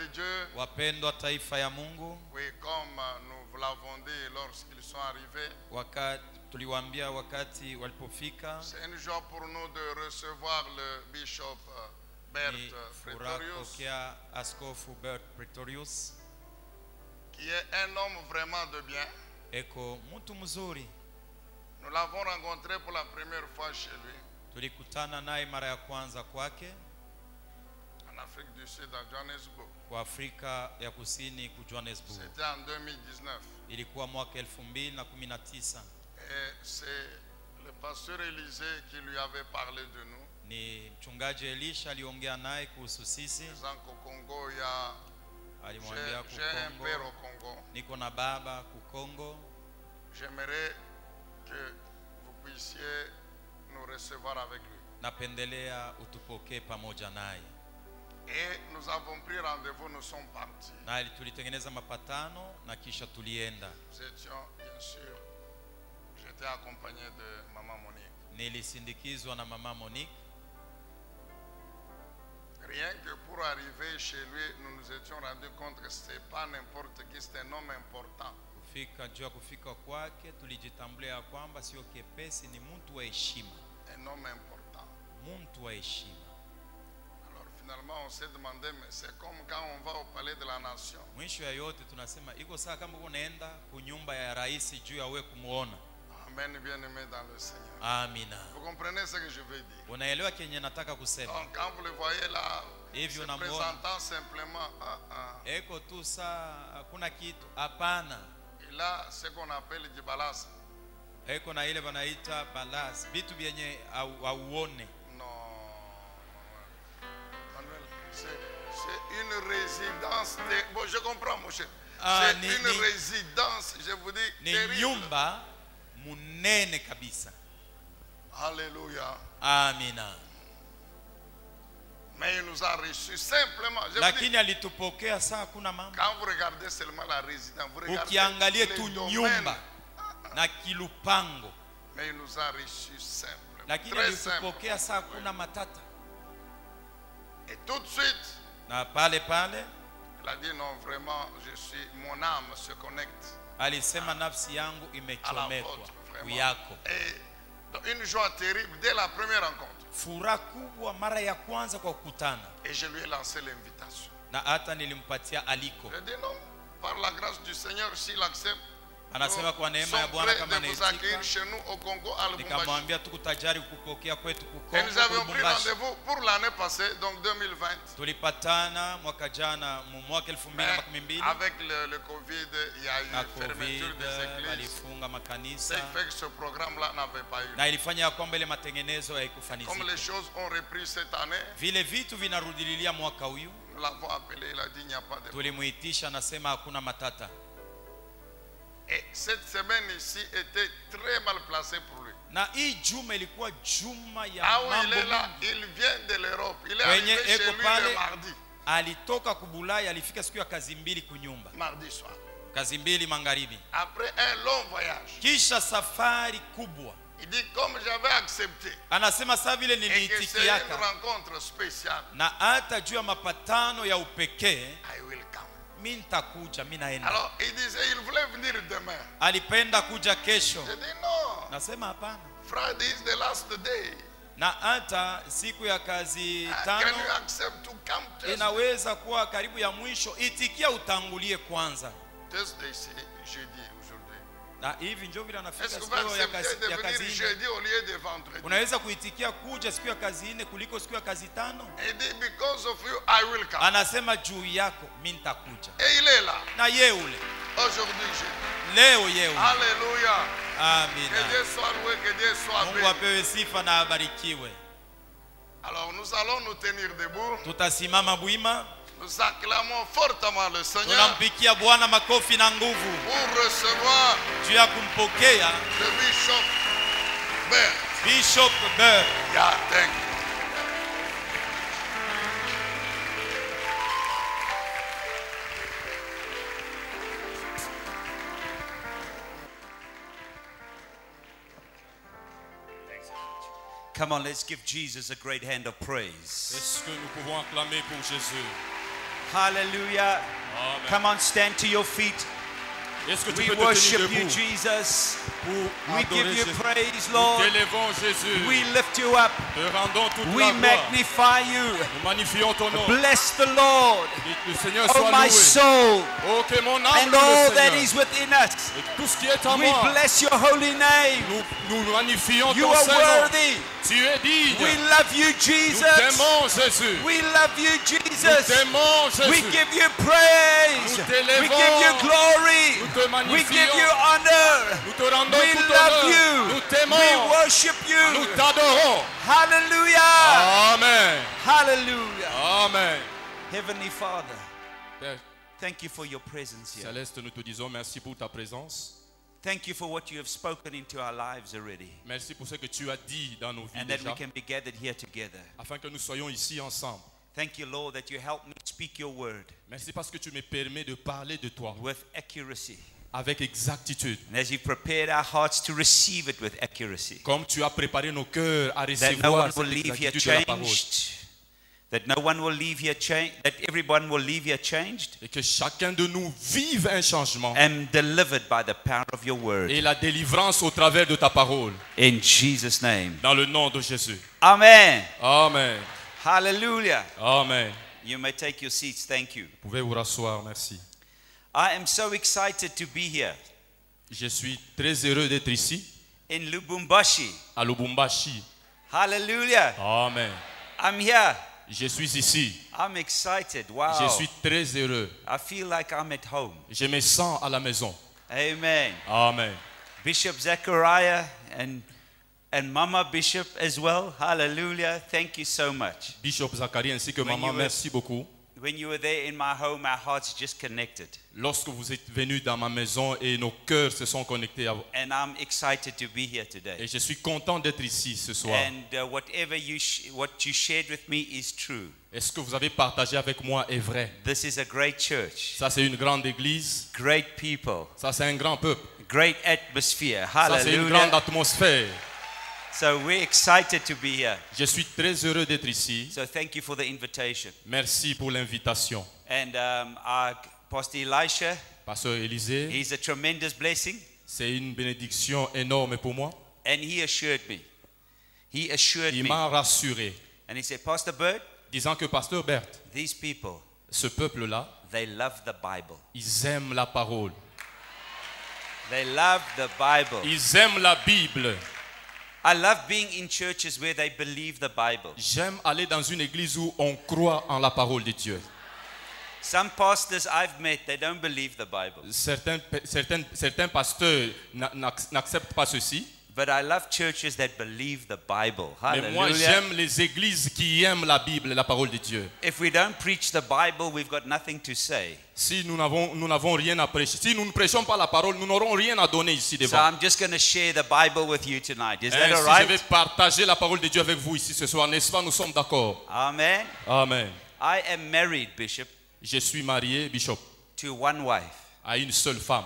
de Dieu, wapendwa taifa ya Mungu, oui, comme nous vous l'avons dit lorsqu'ils sont arrivés, tuliwaambia wakati walipofika, c'est une joie pour nous de recevoir le bishop Bert Pretorius, Askofu Bert Pretorius, qui est un homme vraiment de bien. eko mtu mzuri. Nous l'avons rencontré pour la première fois chez lui. Tulikutana naye mara ya kwanza kwake en Afrique du Sud, à Johannesburg. Kwa Afrika ya Kusini ku Johannesburg. C'était en 2019. Ilikuwa mwaka 2019. Et c'est le pasteur Élisée qui lui avait parlé de nous. Ni mchungaji Elisha aliongea naye kuhusu sisi. Disant qu'au Congo il y a j'ai un père au Congo. Niko na baba ku Congo. J'aimerais que vous puissiez nous recevoir avec lui. Napendelea utupokee pamoja naye. Et nous avons pris rendez-vous, nous sommes partis. Na tulitengeneza mapatano na kisha tulienda. Nous étions bien sûr, j'étais accompagné de maman Monique. Nilisindikizwa na mama Monique. Rien que pour arriver chez lui, nous nous étions rendus compte que ce n'était pas n'importe qui, c'était un homme important. Kufika kwake tulijitambulia kwamba sio kepesi, ni mtu wa heshima. Un homme important. Mtu wa heshima. Alors finalement on s'est demandé, mais c'est comme quand on va au palais de la nation. Mwisho ya yote tunasema iko sawa kama unaenda kunyumba ya rais juu ya wewe kumuona. Amen, bien-aimé dans le Seigneur. Amina. Vous comprenez ce que je veux dire? Unaelewa kenye nataka kusema? Donc quand vous le voyez là, hivyo se présentant simplement eko tu saa hakuna kitu, hapana. Il a ce qu'on appelle du balance. Eko na ile wanaita balance, vitu vyenye auone. Non. C'est une résidence de... Bon, je comprends mon cher. C'est une résidence, je vous dis, ni nyumba munene kabisa. Alléluia. Amina. Mais il nous a reçus simplement. Lakini alitupokea saa hakuna mambo. Quand vous regardez seulement la résidence, vous regardez ukiangalia tu nyumba na kilupango. Mais il nous a reçus simplement. Lakini alitupokea saa hakuna matata. Et tout de suite, na pale il a dit non, vraiment, mon âme se connecte. Alisema nafsi yangu imechomekwa kuyako. Et une joie terrible dès la première rencontre. Furaha kubwa mara ya kwanza kwa kukutana. Et je lui ai lancé l'invitation. Na hata nilimpatia aliko. Je dis non, par la grâce du Seigneur, s'il accepte. Anasema kwa neema ya Bwana kama anaitika. Chez nous au Congo à Lubumbashi. Nikamwambia tuko tayari kukupokea kwetu ku Congo. Et nous avions pris rendez-vous pour l'année passée, donc 2020. Tulipatana mwaka jana mwaka 2012. Avec le Covid, il y a eu fermeture des églises. Walifunga makanisa. C'est fait que ce programme-là n'avait pas eu. Na ilifanya kwamba ile matengenezo haikufanikisha. Comme les choses ont repris cette année. Vile vitu vinarudililia mwaka huyu. Nous l'avons appelé, il a dit il n'y a pas de. Tulimuitisha nasema hakuna matata. Et cette semaine ici était très mal placée pour lui. Na hii juma ilikuwa juma ya mambo. Il est là, il vient de l'Europe. Il est arrivé chez lui le mardi. Alitoka kubulaya, alifika siku ya kazi mbili kunyumba. Mardi soir. Kazi mbili magharibi. Après un long voyage. Kisha safari kubwa. Il dit comme j'avais accepté. Anasema saa vile niliitikiaka. C'est une rencontre spéciale. Na hata juu ya mapatano ya upekee. I will come. Mimi nitakuja, mimi naenda. Alors il disait il voulait venir demain. Alipenda kuja kesho. Je dis non. Nasema hapana. Friday is the last day. Na hata siku ya kazi tano. Can you accept to come? Inaweza kuwa karibu ya mwisho, itikia utangulie kwanza. Thursday c'est jeudi aujourd'hui. Na hivi ndio vile anafika siku ya kazi jeudi au lieu de vendredi. Unaweza kuitikia kuja siku ya kazi 4 kuliko siku ya kazi 5? Because of you I will come. Anasema juu yako mimi nitakuja. Et il est là. Na yeye ule. Aujourd'hui leo yeye. Alléluia. Amen. Que Dieu soit loué, que Dieu soit béni. Mungu apewe sifa na abarikiwe. Alors nous allons nous tenir debout. Tutasimama buima. Nous acclamons fortement le Seigneur. Tunampikia Bwana makofi na nguvu. Pour recevoir juu ya kumpokea le Bishop Bert. Bishop Bert. Yeah, thank you. Come on, let's give Jesus a great hand of praise. Est-ce que nous pouvons acclamer pour Jésus? Hallelujah. Amen. Come on, stand to your feet. Est-ce que tu We peux te tenir worship you, debout Jesus. pour We adorer give you Jésus? praise, Nous Lord. t'élèvons Jésus. We lift you up. Te rendons toute We la gloire. magnify you. Nous magnifions ton nom. Bless the Lord, Que le Seigneur oh soit my loué. soul, Oh, que mon âme and loue all le that Seigneur. is within us. Et tout ce qui est en We moi, bless your holy name. nous magnifions You ton are Saint-Nom. worthy. Tu es digne. We love you, Nous Jesus. t'aimons, Jésus. We love you, Nous Jesus. t'aimons, We Jésus. give you praise. Nous We t'élèvons. give you glory. Nous te We give magnifions. you honor. Nous te rendons We tout love honneur. you. Nous t'aimons. We worship Nous you. t'adorons. Hallelujah. Amen. Hallelujah. Amen. Heavenly Father, Père thank you for your presence here. Céleste, nous te disons merci pour ta présence. Thank you for what you have spoken into our lives already. Merci pour ce que tu as dit dans nos vies And that we déjà, can be gathered here together. afin que nous soyons ici ensemble. Thank you, Lord, that you help me speak your word Merci parce que tu me permets de parler de toi with accuracy. avec exactitude. And as you prepared our hearts to receive it with accuracy. Comme tu as préparé nos cœurs à That no one recevoir will cette leave here exactitude de la parole. changed. That no one will leave here changed. That everyone will leave here changed Et que chacun de nous vive un changement and delivered by the power of your word. et la délivrance au travers de ta parole. In Jesus' name. Dans le nom de Jésus. Amen. Amen. Hallelujah. Amen. You may take your seats. Thank you. Vous pouvez vous rasseoir, merci. I am so excited to be here Je suis très heureux d'être ici, in Lubumbashi. à Lubumbashi. Hallelujah. Amen. I'm here. Je suis ici. I'm excited. Wow. Je suis très heureux. I feel like I'm at home. Je me sens à la maison. Amen. Amen. Bishop Zechariah and Mama Bishop as well. Hallelujah. Thank you so much. Bishop Zacharie ainsi que When maman, you were- merci beaucoup. When you were there in my home, our hearts just connected. Lorsque vous êtes venus dans ma maison et nos cœurs se sont connectés à vous. And I'm excited to be here today. Et je suis content d'être ici ce soir. And whatever what you shared with me is true. Et ce que vous avez partagé avec moi est vrai. This is a great church. Ça, c'est une grande église. Great people. Ça, c'est un grand peuple. Great atmosphere. Ça, c'est une grande Hallelujah. atmosphère. So we're excited to be here. Je suis très heureux d'être ici. So thank you for the invitation. Merci pour l'invitation. And our Pastor Elisha, Pasteur Élisée, he's a tremendous blessing. c'est une bénédiction énorme pour moi. And he assured me. He assured Il me. m'a rassuré, And he said, Pastor Bird, disant que Pasteur Berthe, these people, ce peuple-là, they love the Bible. ils aiment la parole. They love the Bible. Ils aiment la Bible. I love being in churches where they believe the Bible. J'aime aller dans une église où on croit en la parole de Dieu. Some pastors I've met, they don't believe the Bible. Certains pasteurs n'acceptent pas ceci. But I love churches that believe the Bible. Mais moi, Hallelujah. j'aime les églises qui aiment la Bible, la parole de Dieu. If we don't preach the Bible, we've got nothing to say. Si nous n'avons rien à prêcher, si nous ne prêchons pas la parole, nous n'aurons rien à donner ici So devant. I'm just going to share the Bible with you tonight. Is that all Ainsi, je right? vais partager la parole de Dieu avec vous ici ce soir, n'est-ce pas? Nous sommes d'accord. Amen. Amen. I am married, Bishop, Je suis marié, Bishop, to one wife. à une seule femme.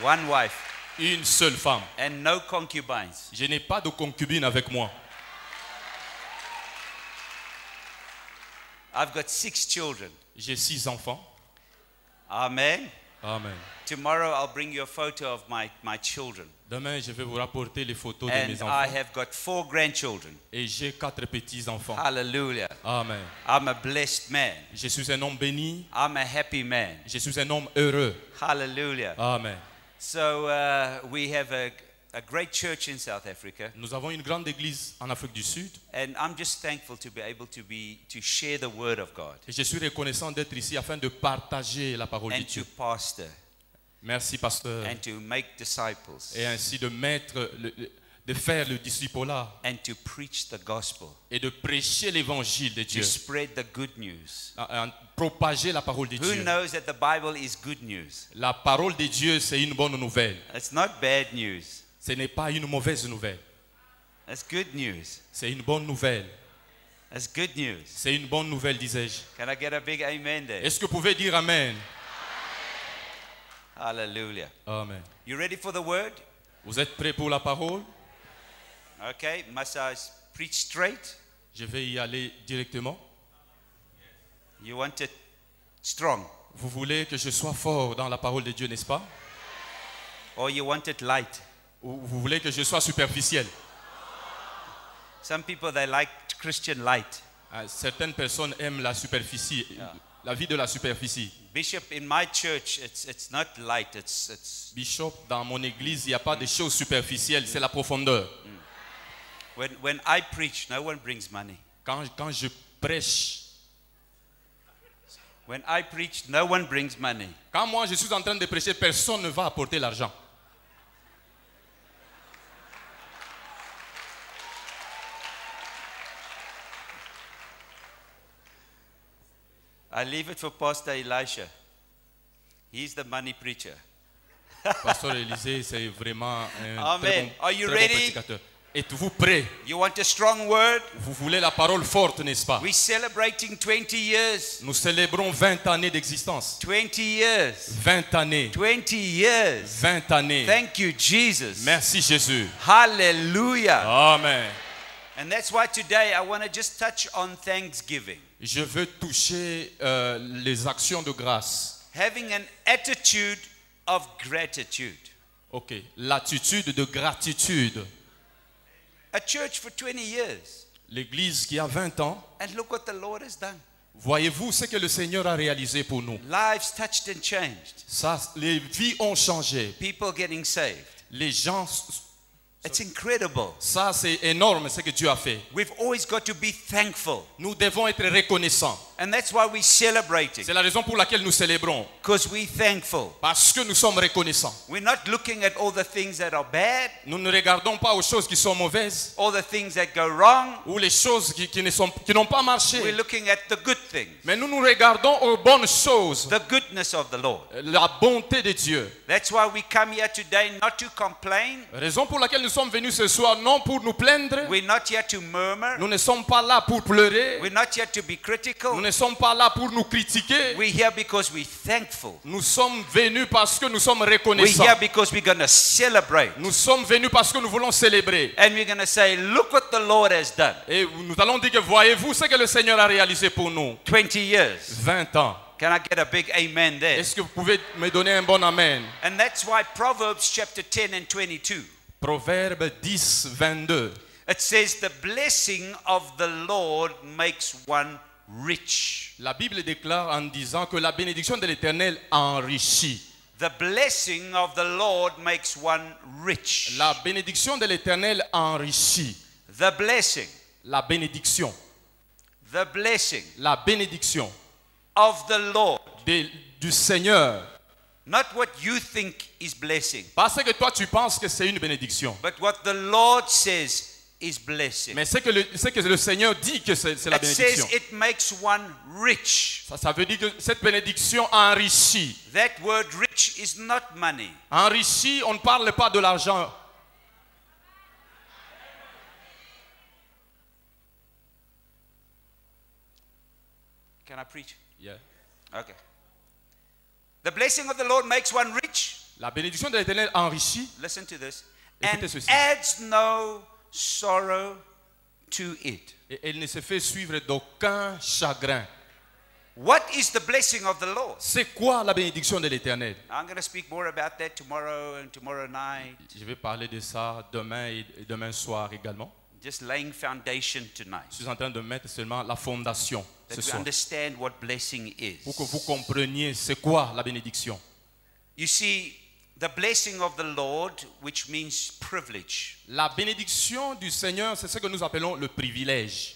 One wife. Une seule femme. And no concubines. Je n'ai pas de concubine avec moi. I've got 6 children. J'ai 6 enfants. Amen. Amen. Tomorrow I'll bring you a photo of my children. Demain, je vais vous rapporter les photos de And mes I enfants. have got 4 grandchildren. Et j'ai 4 petits-enfants. Hallelujah. Amen. I'm a blessed man. Je suis un homme béni. I'm a happy man. Je suis un homme heureux. Hallelujah. Amen. So we have a great church in South Africa. Nous avons une grande église en Afrique du Sud. And I'm just thankful to be able to share the word of God Et je suis reconnaissant d'être ici afin de partager la parole de and to Dieu. pastor Merci, pasteur. and to make disciples Et ainsi de de faire le discipolat and to preach the gospel, et de prêcher l'évangile de to Dieu. spread the good news. Propager la parole de Who Dieu. knows that the Bible is good news? La parole de Dieu, c'est une bonne nouvelle. It's not bad news. Ce n'est pas une mauvaise nouvelle. It's good news. C'est une bonne nouvelle. It's good news. C'est une bonne nouvelle, disais-je. Can I get a big amen there? Est-ce que vous pouvez dire Amen? Hallelujah. Amen. You ready for the word? Vous êtes prêts pour la parole? Okay. Must I preach straight? Je vais y aller directement. You want it strong, Vous voulez que je sois fort dans la parole de Dieu, n'est-ce pas? or you want it light? Ou vous voulez que je sois superficiel? Some people, they like Christian light. Certaines personnes aiment la superficie, la vie de la superficie. Bishop, in my church, it's not light. It's Bishop, dans mon église, il n'y a pas de choses superficielles, c'est la profondeur. when I preach, no one brings money. Quand je prêche, When I preach, no one brings money. quand moi je suis en train de prêcher, personne ne va apporter l'argent. I leave it for Pastor Elisha. He's the money preacher. Pasteur Élisée, c'est vraiment un Amen. Are you très bon ready? prédicateur. Êtes-vous prêt? You want a strong word? Vous voulez la parole forte, n'est-ce pas? We're celebrating 20 years. Nous célébrons 20 années d'existence. 20 years. 20 années. 20 years. 20 années. Thank you, Jesus. Merci Jésus. Hallelujah. Amen. And that's why today I want to just touch on thanksgiving. Je veux toucher les actions de grâce. Having an attitude of gratitude. Ok. L'attitude de gratitude. A church for 20 years. L'église qui a 20 ans. And look what the Lord has done. Voyez-vous ce que le Seigneur a réalisé pour nous? Lives touched and changed. Ça, les vies ont changé. People getting saved. Les gens, It's incredible. ça c'est énorme ce que Dieu a fait. We've always got to be thankful. Nous devons être reconnaissants. And that's why we're celebrating. C'est la raison pour laquelle nous célébrons. Because we're thankful. Parce que nous sommes reconnaissants. We're not looking at all the things that are bad, Nous ne regardons pas aux choses qui sont mauvaises all the things that go wrong. ou les choses qui n'ont pas marché. We're looking at the good things, Mais nous nous regardons aux bonnes choses. the goodness of the Lord. La bonté de Dieu. That's why we come here today not to complain. Raison pour laquelle nous sommes venus ce soir, non pour nous plaindre. We're not here to murmur. Nous ne sommes pas là pour pleurer. We're not here to be Nous critical. ne sommes pas là pour nous critiquer. We're here because we're thankful. Nous sommes venus parce que nous sommes We're reconnaissants. here because we're going to celebrate. Nous sommes venus parce que nous voulons célébrer. And we're going to say, look what the Lord has done. Et nous allons dire que voyez-vous ce que le Seigneur a réalisé pour nous. 20 years. 20 ans. Can I get a big amen there? Est-ce que vous pouvez me donner un bon amen? And that's why Proverbs chapter 10 and 22. Proverbe 10, 22. It says, the blessing of the Lord makes one rich. La Bible déclare en disant que la bénédiction de l'Éternel enrichit. The blessing of the Lord makes one rich. La bénédiction de l'Éternel enrichit. The blessing. La bénédiction. The blessing La bénédiction of the Lord. du Seigneur. Not what you think is blessing, Parce que toi tu penses que c'est une bénédiction. but what the Lord says is blessing. Mais c'est que le Seigneur dit que c'est la It says bénédiction. it makes one rich. Ça veut dire que cette bénédiction enrichit. That word rich is not money. Enrichit, on ne parle pas de l'argent. Can I preach? Yeah. Okay. The blessing of the Lord makes one rich. La bénédiction de l'Éternel enrichit. Listen to this. Écoutez And ceci. adds no sorrow to it. Et elle ne se fait suivre d'aucun chagrin. What is the blessing of the Lord? C'est quoi la bénédiction de l'Éternel? I'm going to speak more about that tomorrow and tomorrow night. Je vais parler de ça demain et demain soir également. Just laying foundation Je tonight. suis en train de mettre seulement la fondation ce That we soir. understand what blessing Pour que is. vous compreniez c'est quoi la bénédiction. You see, the blessing of the Lord, which means privilege. La bénédiction du Seigneur, c'est ce que nous appelons le privilège.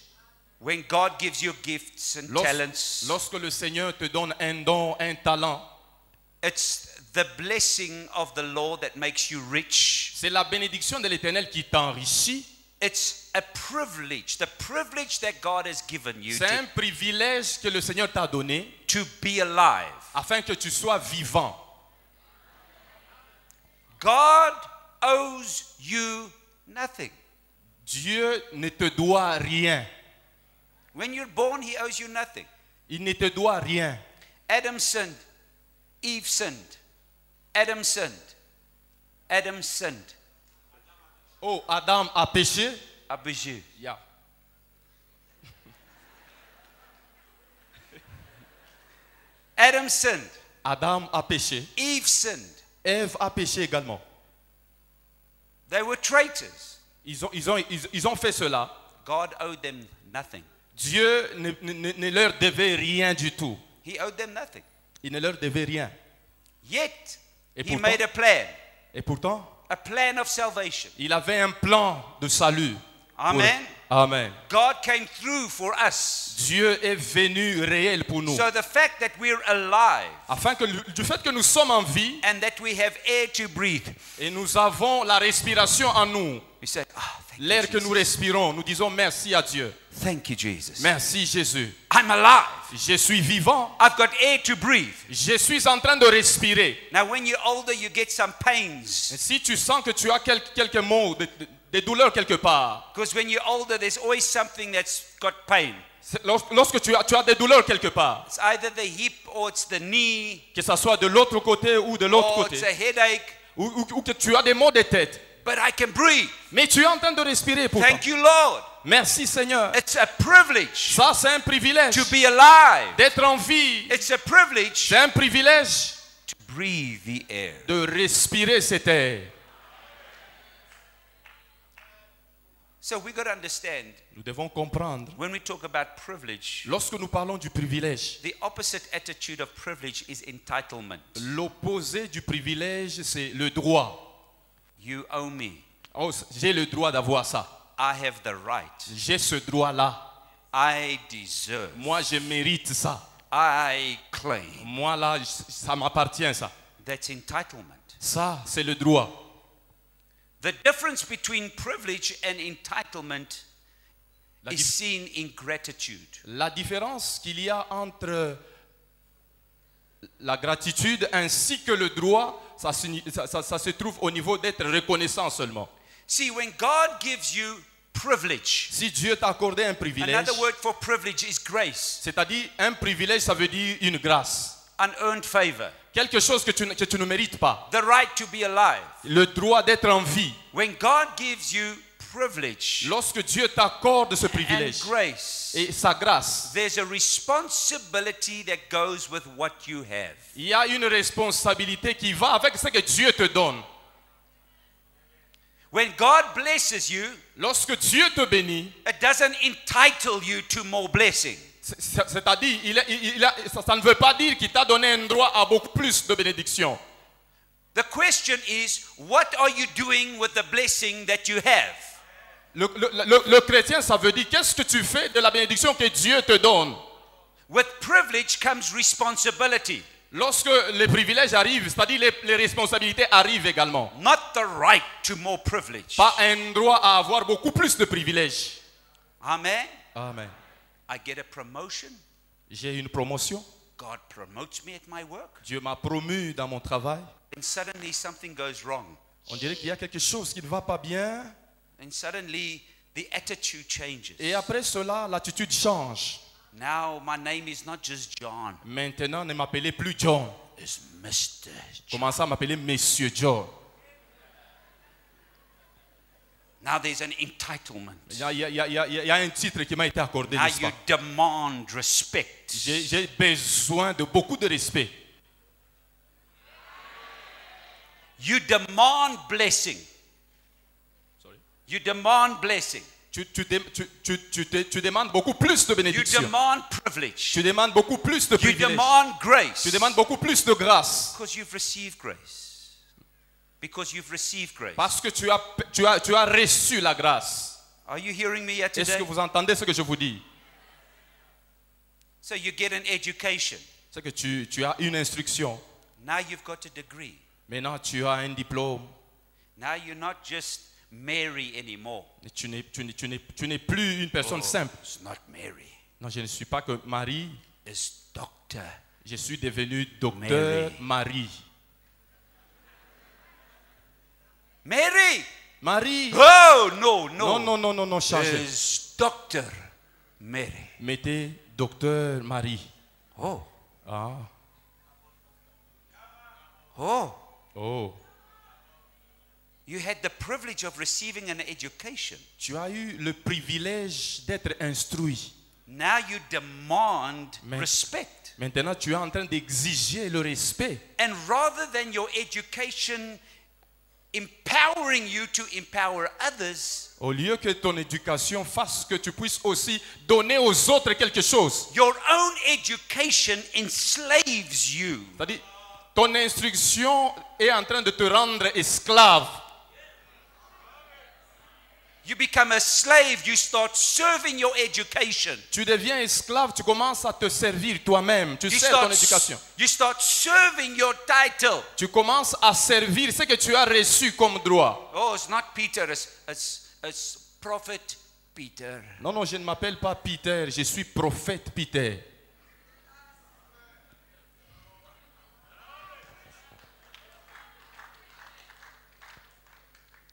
When God gives you gifts and talents, Lorsque le Seigneur te donne un don, un talent, it's the blessing of the Lord that makes you rich. c'est la bénédiction de l'Éternel qui t'enrichit. It's a privilege, the privilege that God has given you C'est un privilège que le Seigneur t'a donné to be alive. afin que tu sois vivant. God owes you nothing. Dieu ne te doit rien. When you're born, He owes you nothing. Il ne te doit rien. Adam sinned. Eve sinned. Adam sinned. Adam sinned. Oh, Adam a péché. Abiju. Yeah. Adam sinned. Adam a péché. Eve sinned. Ève a péché également. They were traitors. Ils ont fait cela. God owed them nothing. Dieu ne leur devait rien du tout. He owed them nothing. Il ne leur devait rien. Yet, Et he pourtant- made a plan. Et pourtant, A plan of salvation. il avait un plan de salut. pour- Amen. Amen. God came through for us. Dieu est venu réel pour nous. So the fact that we're alive Afin que du fait que nous sommes en vie and that we have air to breathe, et nous avons la respiration en nous, we say, thank you, l'air que Jesus. nous respirons, nous disons merci à Dieu. Thank you, Jesus. Merci Jésus. I'm alive. Je suis vivant. I've got air to breathe. Je suis en train de respirer. Now, when you're older, you get some Et pains. si tu sens que tu as quelques maux, des douleurs quelque part, Because when you're older, there's always something that's got pain. lorsque tu as des douleurs quelque part, It's either the hip or it's the knee que ce soit de l'autre côté ou de l'autre or côté, it's a headache. ou que tu as des maux de tête, But I can breathe. mais tu es en train de respirer pourtant. Thank you, Lord. Merci Seigneur. It's a privilege Ça, c'est un privilège to be alive. d'être en vie. It's a privilege C'est un privilège to breathe the air. de respirer cet air. So we got to understand Nous devons comprendre, when we talk about privilege, lorsque nous parlons du privilège, the opposite attitude of privilege is entitlement. l'opposé du privilège, c'est le droit. You owe me. Oh, j'ai le droit d'avoir ça. I have the right. J'ai ce droit-là. I deserve. Moi, je mérite ça. I claim. Moi, là, ça m'appartient, ça. That's entitlement. Ça, c'est le droit. The difference between privilege and entitlement La, is dif- seen in gratitude. la différence qu'il y a entre la gratitude ainsi que le droit, ça se trouve au niveau d'être reconnaissant seulement. See, when God gives you privilege, Si Dieu t'a accordé un privilège, another word for privilege is grace, c'est-à-dire un privilège, ça veut dire une grâce. unearned favor, Quelque chose que tu ne mérites pas. the right to be alive. Le droit d'être en vie. When God gives you privilege Lorsque Dieu t'accorde ce and privilège grace, et sa grâce, there's a responsibility that goes with what you have. il y a une responsabilité qui va avec ce que Dieu te donne. When God blesses you, Lorsque Dieu te bénit, it doesn't entitle you to more blessing. c'est-à-dire, ça ne veut pas dire qu'il t'a donné un droit à beaucoup plus de bénédictions. The question is, what are you doing with the blessing that you have? Le chrétien, ça veut dire qu'est-ce que tu fais de la bénédiction que Dieu te donne. With privilege comes responsibility, Lorsque les privilèges arrivent, c'est-à-dire les responsabilités arrivent également. not the right to more privilege. Pas un droit à avoir beaucoup plus de privilèges. Amen. Amen. I get a promotion. J'ai une promotion. God promotes me at my work. Dieu m'a promu dans mon travail. And suddenly something goes wrong. On dirait qu'il y a quelque chose qui ne va pas bien. And suddenly the attitude changes. Et après cela, l'attitude change. Now my name is not just John. Maintenant, ne m'appelez plus John. It's Mr. John. Commencez à m'appeler Monsieur John. Now there's an entitlement. Il y a un titre qui m'a été accordé, Now n'est-ce you pas? demand respect. J'ai besoin de beaucoup de respect. You demand blessing. Sorry. You demand blessing. Tu demandes beaucoup plus de You bénédictions. demand privilege. Tu demandes beaucoup plus de You privilèges. demand grace. Tu demandes beaucoup plus de grâce. Because you've received grace. Because you've received grace. Parce que tu as reçu la grâce. Are you hearing me here Est-ce today? que vous entendez ce que je vous dis? So you get an education. C'est que tu as une instruction. Now you've got a degree. Maintenant, tu as un diplôme. Now you're not just Mary anymore. Tu n'es plus une personne simple. It's not Mary. Non, je ne suis pas que Marie. It's Doctor. Je suis devenu docteur Marie. Mary! Marie. Oh, no, no. Non, changez. It's Doctor Mary. Mettez docteur Marie. Oh, Ah. oh. Oh. You had the privilege of receiving an education. Tu as eu le privilège d'être instruit. Now you demand Mais- respect. Maintenant, tu es en train d'exiger le respect. And rather than your education empowering you to empower others, Au lieu que ton éducation fasse que tu puisses aussi donner aux autres quelque chose. your own education enslaves you. C'est-à-dire, ton instruction est en train de te rendre esclave. You become a slave, you start serving your education. Tu deviens esclave, tu commences à te servir toi-même. Tu sers ton éducation. You start serving your title. Tu commences à servir ce que tu as reçu comme droit. Oh, it's not Peter, it's Prophet Peter. Non, non, je ne m'appelle pas Peter, je suis prophète Peter.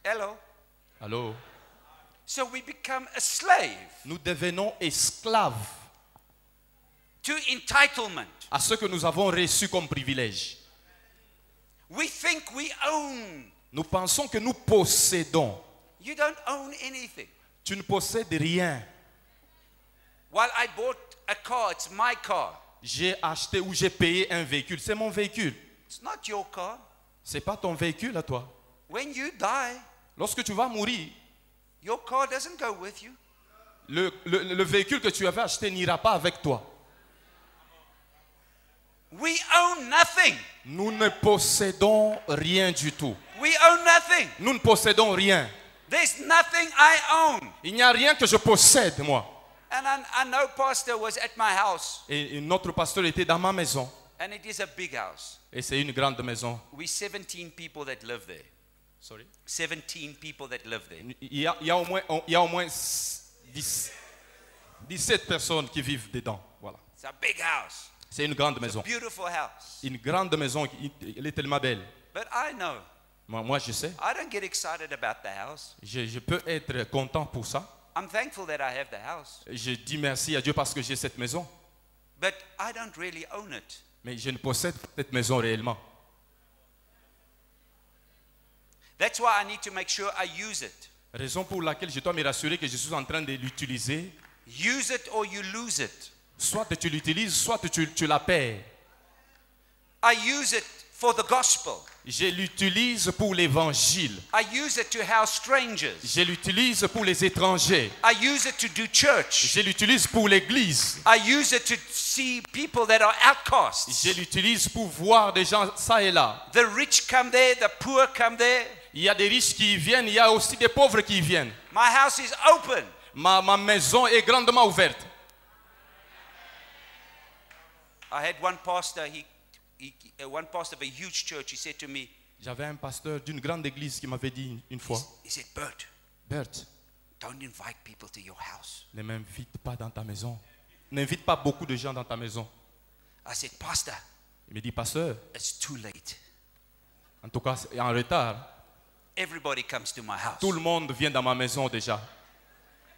Hello. Allô? So we become a slave Nous devenons esclaves to entitlement. à ce que nous avons reçu comme privilège. We think we own. Nous pensons que nous possédons. You don't own anything. Tu ne possèdes rien. While I bought a car, it's my car. J'ai acheté ou j'ai payé un véhicule. C'est mon véhicule. It's not your car. C'est pas ton véhicule à toi. When you die, Lorsque tu vas mourir, your car doesn't go with you. le véhicule que tu avais acheté n'ira pas avec toi. We own nothing. Nous ne possédons rien du tout. We own nothing. Nous ne possédons rien. There's nothing I own. Il n'y a rien que je possède, moi. And I know Pastor was at my house, Et notre pasteur était dans ma maison. and it is a big house. Et c'est une grande maison. We 17 people that live there. Sorry. 17 people that live there. Il y a au moins 17 personnes qui vivent dedans. Voilà. It's a big house. C'est une grande It's a maison. beautiful house. Une grande maison, elle est tellement belle. But I know, Moi, je sais. I don't get excited about the house. Je peux être content pour ça. I'm thankful that I have the house. Je dis merci à Dieu parce que j'ai cette maison. But I don't really own it. Mais je ne possède pas cette maison réellement. That's why I need to make sure I use it. Raison pour laquelle je dois me rassurer que je suis en train de l'utiliser. Use it or you lose it. Soit tu l'utilises, soit tu la perds. I use it for the gospel. Je l'utilise pour l'évangile. I use it to house strangers. Je l'utilise pour les étrangers. I use it to do church. Je l'utilise pour l'église. I use it to see people that are outcasts. Je l'utilise pour voir des gens ça et là. The rich come there, the poor come there. Il y a des riches qui y viennent, il y a aussi des pauvres qui y viennent. My house is open. Ma maison est grandement ouverte. I had one pastor, one pastor of a huge church, he said to me, J'avais un pasteur d'une grande église qui m'avait dit une fois, he said, Bert, Bert, don't invite people to your house. ne m'invite pas dans ta maison. N'invite pas beaucoup de gens dans ta maison. I said, Pastor, Il me dit, pasteur, it's too late. en tout cas, c'est en retard. Everybody comes to my house. Tout le monde vient dans ma maison déjà.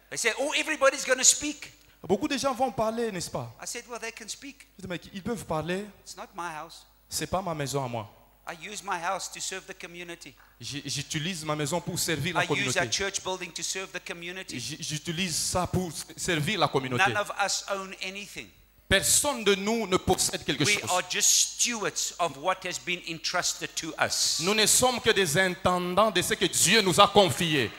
They said, oh, everybody's going to speak. Beaucoup de gens vont parler, n'est-ce pas? I said, well, they can speak. Je dis, mais ils peuvent parler. It's not my house. C'est pas ma maison à moi. I use my house to serve the community. J'utilise ma maison pour servir la I use communauté. our church building to serve the community. J'utilise ça pour servir la communauté. None of us own anything. Personne de nous ne possède quelque We chose. are just stewards of what has been entrusted to us. Nous ne sommes que des intendants de ce que Dieu nous a confié.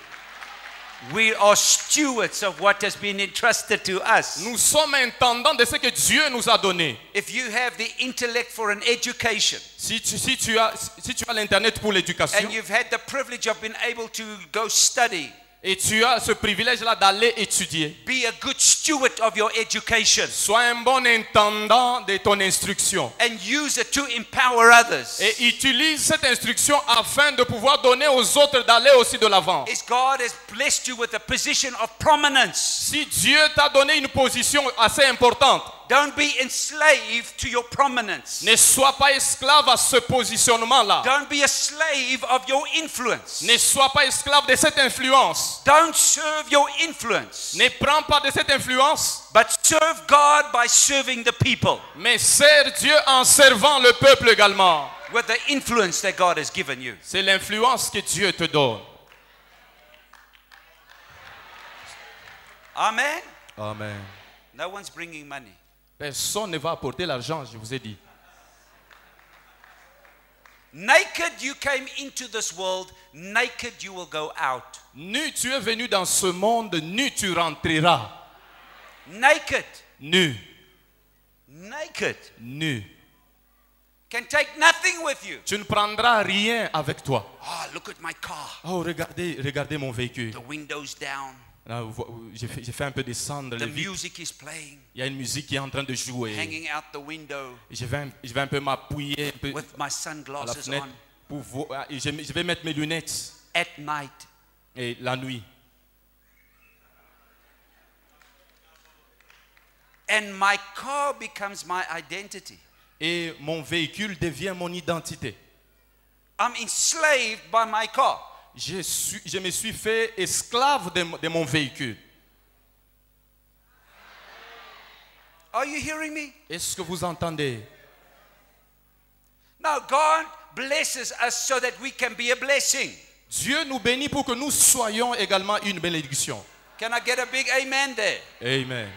We are stewards of what has been entrusted to us. Nous sommes intendants de ce que Dieu nous a donné. If you have the intellect for an education, Si tu as l'internet pour l'éducation and you've had the privilege of being able to go study, et tu as ce privilège-là d'aller étudier, be a good steward of your education sois un bon intendant de ton instruction and use it to empower others. et utilise cette instruction afin de pouvoir donner aux autres d'aller aussi de l'avant. If God has blessed you with a position of prominence, Si Dieu t'a donné une position assez importante, don't be enslaved to your prominence. ne sois pas esclave à ce positionnement-là. Don't be a slave of your influence. Ne sois pas esclave de cette influence. Don't serve your influence, Ne prends pas de cette influence, but serve God by serving the people mais sers Dieu en servant le peuple également. with the influence that God has given you. C'est l'influence que Dieu te donne. Amen. Amen. No one's bringing money. Personne ne va apporter l'argent, je vous ai dit. Naked you came into this world, naked you will go out. Nu, tu es venu dans ce monde, nu tu rentreras. Naked, Nu, naked. nu. Can take nothing with you. Tu ne prendras rien avec toi. Oh, look at my car. Oh, regardez mon véhicule. The windows down. Là, j'ai fait un peu descendre The les vitres. music is playing. Il y a une musique qui est en train de jouer. Hanging out the window Je vais un peu m'appuyer un peu with my à la sunglasses fenêtre on pour voir. Et je vais mettre mes lunettes at night. et la nuit. And my car becomes my identity. Et mon véhicule devient mon identité. I'm enslaved by my car. Je me suis fait esclave de mon véhicule. Are you hearing me? Est-ce que vous entendez? Now, God blesses us so that we can be a blessing. Dieu nous bénit pour que nous soyons également une bénédiction. Can I get a big amen there? Amen.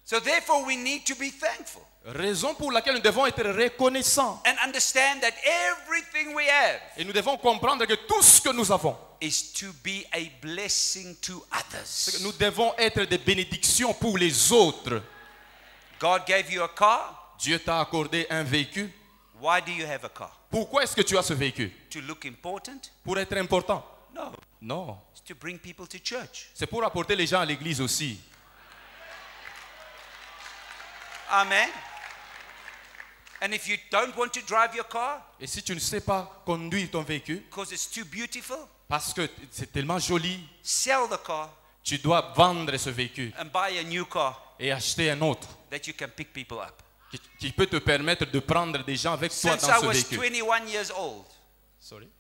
So therefore, we need to be thankful Raison pour laquelle nous devons être reconnaissants. and understand that everything we have Et nous devons comprendre que tout ce que nous avons, is to be a blessing to c'est que others. nous devons être des bénédictions pour les autres. God gave you a car. Dieu t'a accordé un véhicule. Why do you have a car? Pourquoi est-ce que tu as ce véhicule? To look important? Pour être important? No. Non. It's to bring people to church. C'est pour apporter les gens à l'église aussi. Amen. And if you don't want to drive your car Et si tu ne sais pas conduire ton véhicule, because it's too beautiful, parce que c'est tellement joli, sell the car tu dois vendre ce véhicule and buy a new car et acheter un autre that you can pick people up. qui peut te permettre de prendre des gens avec toi Since dans I ce was véhicule. 21 years old,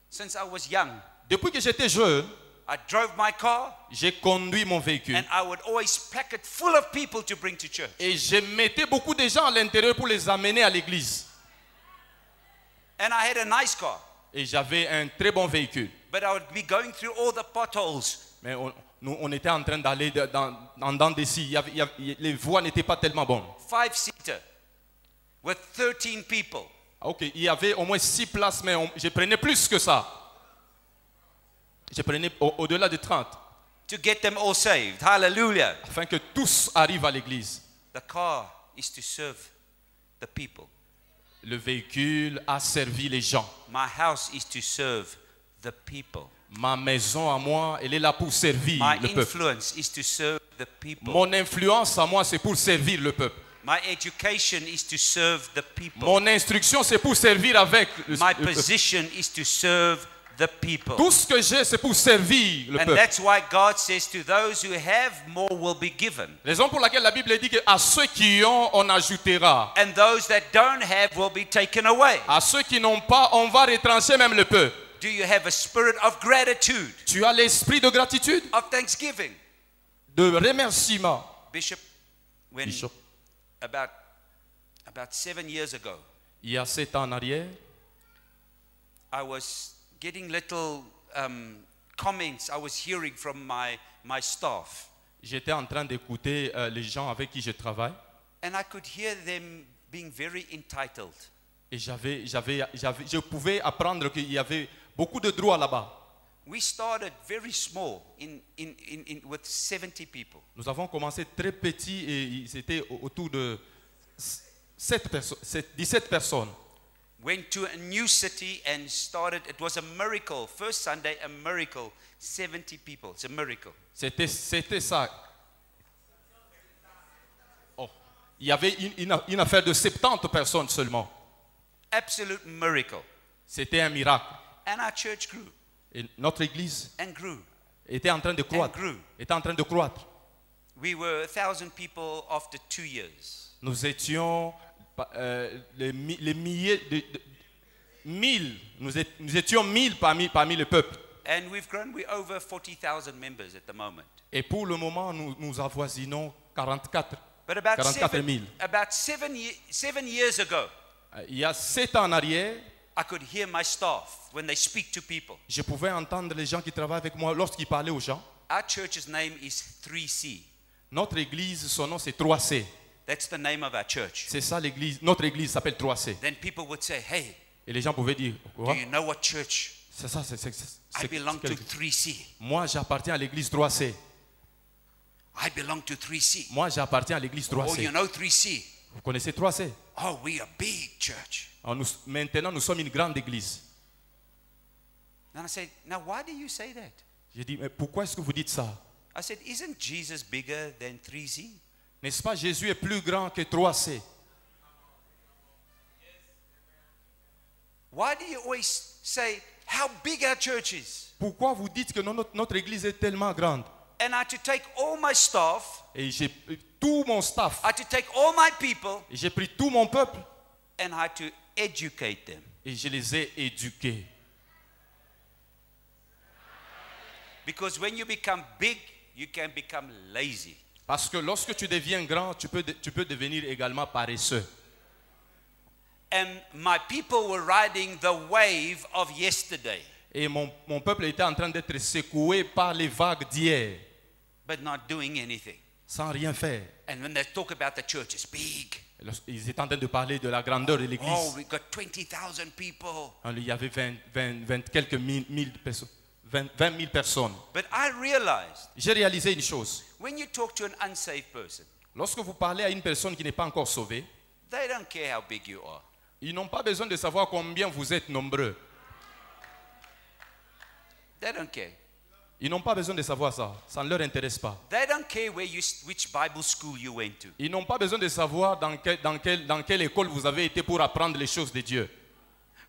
since I was young, Depuis que j'étais jeune, I drove my car j'ai conduit mon véhicule and I would always pack it full of people to bring to church. et je mettais beaucoup de gens à l'intérieur pour les amener à l'église. And I had a nice car, Et j'avais un très bon véhicule. but I would be going through all the potholes. Mais on était en train d'aller en dents des scies. Les voies n'étaient pas tellement bonnes. 5-seater with 13 people. Ok, il y avait au moins 6 places, mais je prenais plus que ça. Je prenais au-delà de 30, To get them all saved. Hallelujah. afin que tous arrivent à l'église. The car is to serve the people. Le véhicule a servi les gens. My house is to serve the people. Ma maison à moi, elle est là pour servir My le peuple. influence is to serve the people. Mon influence à moi, c'est pour servir le peuple. My education is to serve the people. Mon instruction, c'est pour servir avec le My peuple. position is to serve the people. Tout ce que j'ai, c'est pour servir le And peuple. that's why God says to those who have, more will be given. Raison pour laquelle la Bible dit qu'à ceux qui ont, on ajoutera. And those that don't have will be taken away. À ceux qui n'ont pas, on va retrancher même le peu. Do you have a spirit of gratitude, Tu as l'esprit de gratitude, of thanksgiving? de remerciement. Bishop, when Bishop, about 7 years ago, il y a 7 ans en arrière, I was getting little comments I was hearing from my staff. j'étais en train d'écouter les gens avec qui je travaille. And I could hear them being very entitled. Et je pouvais apprendre qu'il y avait beaucoup de droits là-bas. We started very small with 70 people. Nous avons commencé très petit et c'était autour de 17 personnes. Went to a new city and started. It was a miracle. First Sunday, a miracle. 70 people. It's a miracle. C'était ça. Oh. Il y avait une affaire de 70 personnes seulement. Absolute miracle. C'était un miracle. And our church grew Et notre église and grew. était en train de croître. And grew. Était en train de croître. We were 1,000 people after 2 years. Nous étions les milliers de 1000. Nous étions 1000 parmi le peuple. And we've grown. We're over 40,000 members at the moment. Et pour le moment, nous avoisinons 44 But about 000. seven years ago, Il y a 7 ans en arrière, I could hear my staff when they speak to people. je pouvais entendre les gens qui travaillent avec moi lorsqu'ils parlaient aux gens. Our church's name is 3C. Notre église, son nom c'est 3C. That's the name of our church. C'est ça l'église. Notre église s'appelle 3C. Then people would say, hey, Et les gens pouvaient dire, do quoi? you know what church? C'est ça, I belong to quelle- 3C. Moi, j'appartiens à l'église 3C. I belong to 3C. Moi, j'appartiens à l'église Oh, 3C. you know 3C? Vous connaissez 3C? Oh, we are big church. Alors, maintenant, nous sommes une grande église. And I said, now why do you say that? J'ai dit, mais pourquoi est-ce que vous dites ça? I said, isn't Jesus bigger than 3C? N'est-ce pas, Jésus est plus grand que 3C? Why do you always say how big our church is? Pourquoi vous dites que notre église est tellement grande? And I had to take all my staff, Et j'ai pris tout mon staff, I had to take all my people, et j'ai pris tout mon peuple, and I had to educate them. et je les ai éduqués. Because when you become big, you can become lazy. Parce que lorsque tu deviens grand, tu peux devenir également paresseux. And my people were riding the wave of yesterday, Et mon peuple était en train d'être secoué par les vagues d'hier, but not doing anything. sans rien faire. And when they talk about the church, it's big. Ils étaient en train de parler de la grandeur de Oh, l'église. we got 20,000 people. Il y avait 20 quelques mille personnes, 20 000 personnes. But I realized J'ai réalisé une chose. when you talk to an unsaved person, Lorsque vous parlez à une personne qui n'est pas encore sauvée, they don't care how big you are. ils n'ont pas besoin de savoir combien vous êtes nombreux. They don't care. Ils n'ont pas besoin de savoir ça. Ça ne leur intéresse pas. They don't care which Bible school you went to. Ils n'ont pas besoin de savoir dans quelle école vous avez été pour apprendre les choses de Dieu.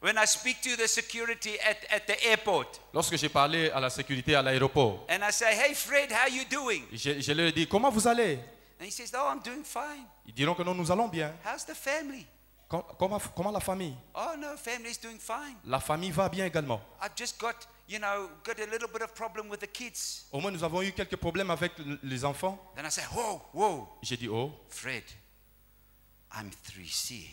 When I speak to the security at the airport, Lorsque j'ai parlé à la sécurité à l'aéroport, and I say, hey Fred, how you doing? je leur ai dit, comment vous allez? And he says, oh, I'm doing fine. Ils diront que non, nous allons bien. How's the family? Comment la famille? Oh no, family's doing fine. La famille va bien également. I've just got a little bit of problem with the kids. Au moins, nous avons eu quelques problèmes avec les enfants. Then I say, whoa, J'ai dit, oh, Fred, I'm 3C.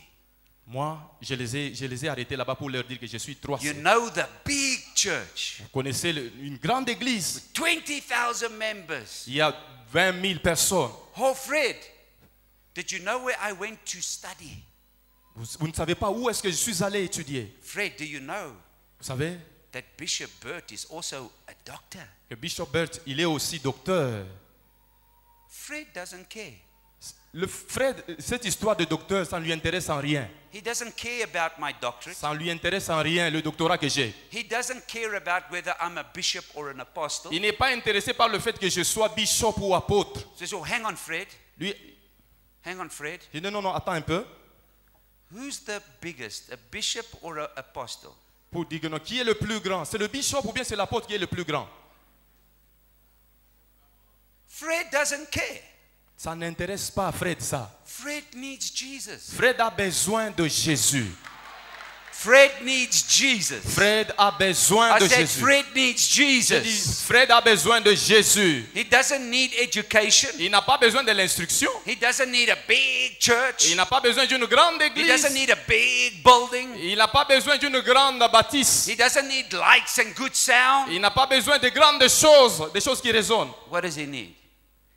moi, je les ai arrêtés là-bas pour leur dire que je suis 3C. You know the big church, Vous connaissez une grande église. 20,000 members. Il y a 20 000 personnes. Oh, Fred, did you know where I went to study? Vous ne savez pas où est-ce que je suis allé étudier. Fred, do you know Vous savez that Bishop Burt is also a doctor? que Bishop Bert, il est aussi docteur. Fred doesn't care. Fred, cette histoire de docteur, ça ne lui intéresse en rien. He doesn't care about my doctorate. Ça ne lui intéresse en rien le doctorat que j'ai. He doesn't care about whether I'm a bishop or an apostle. Il n'est pas intéressé par le fait que je sois bishop ou apôtre. He says, oh, hang on, Fred. Lui, Hang on, Fred. je dis non, attends un peu. Who's the biggest, a bishop or an apostle? Pour dire que non, qui est le plus grand? C'est le bishop ou bien c'est l'apôtre qui est le plus grand? Fred doesn't care. Ça n'intéresse pas Fred, ça. Fred needs Jesus. Fred a besoin de Jésus. Fred needs Jesus. Fred a besoin I de said, Jésus. Fred needs Je dis, Jesus. Fred a besoin de Jésus. He doesn't need education. Il n'a pas besoin de l'instruction. He doesn't need a big church. Il n'a pas besoin d'une grande He doesn't église. need a big building. Il n'a pas besoin d'une grande bâtisse. He doesn't need lights and good sound. Il n'a pas besoin de grandes choses, des choses qui résonnent. What does he need?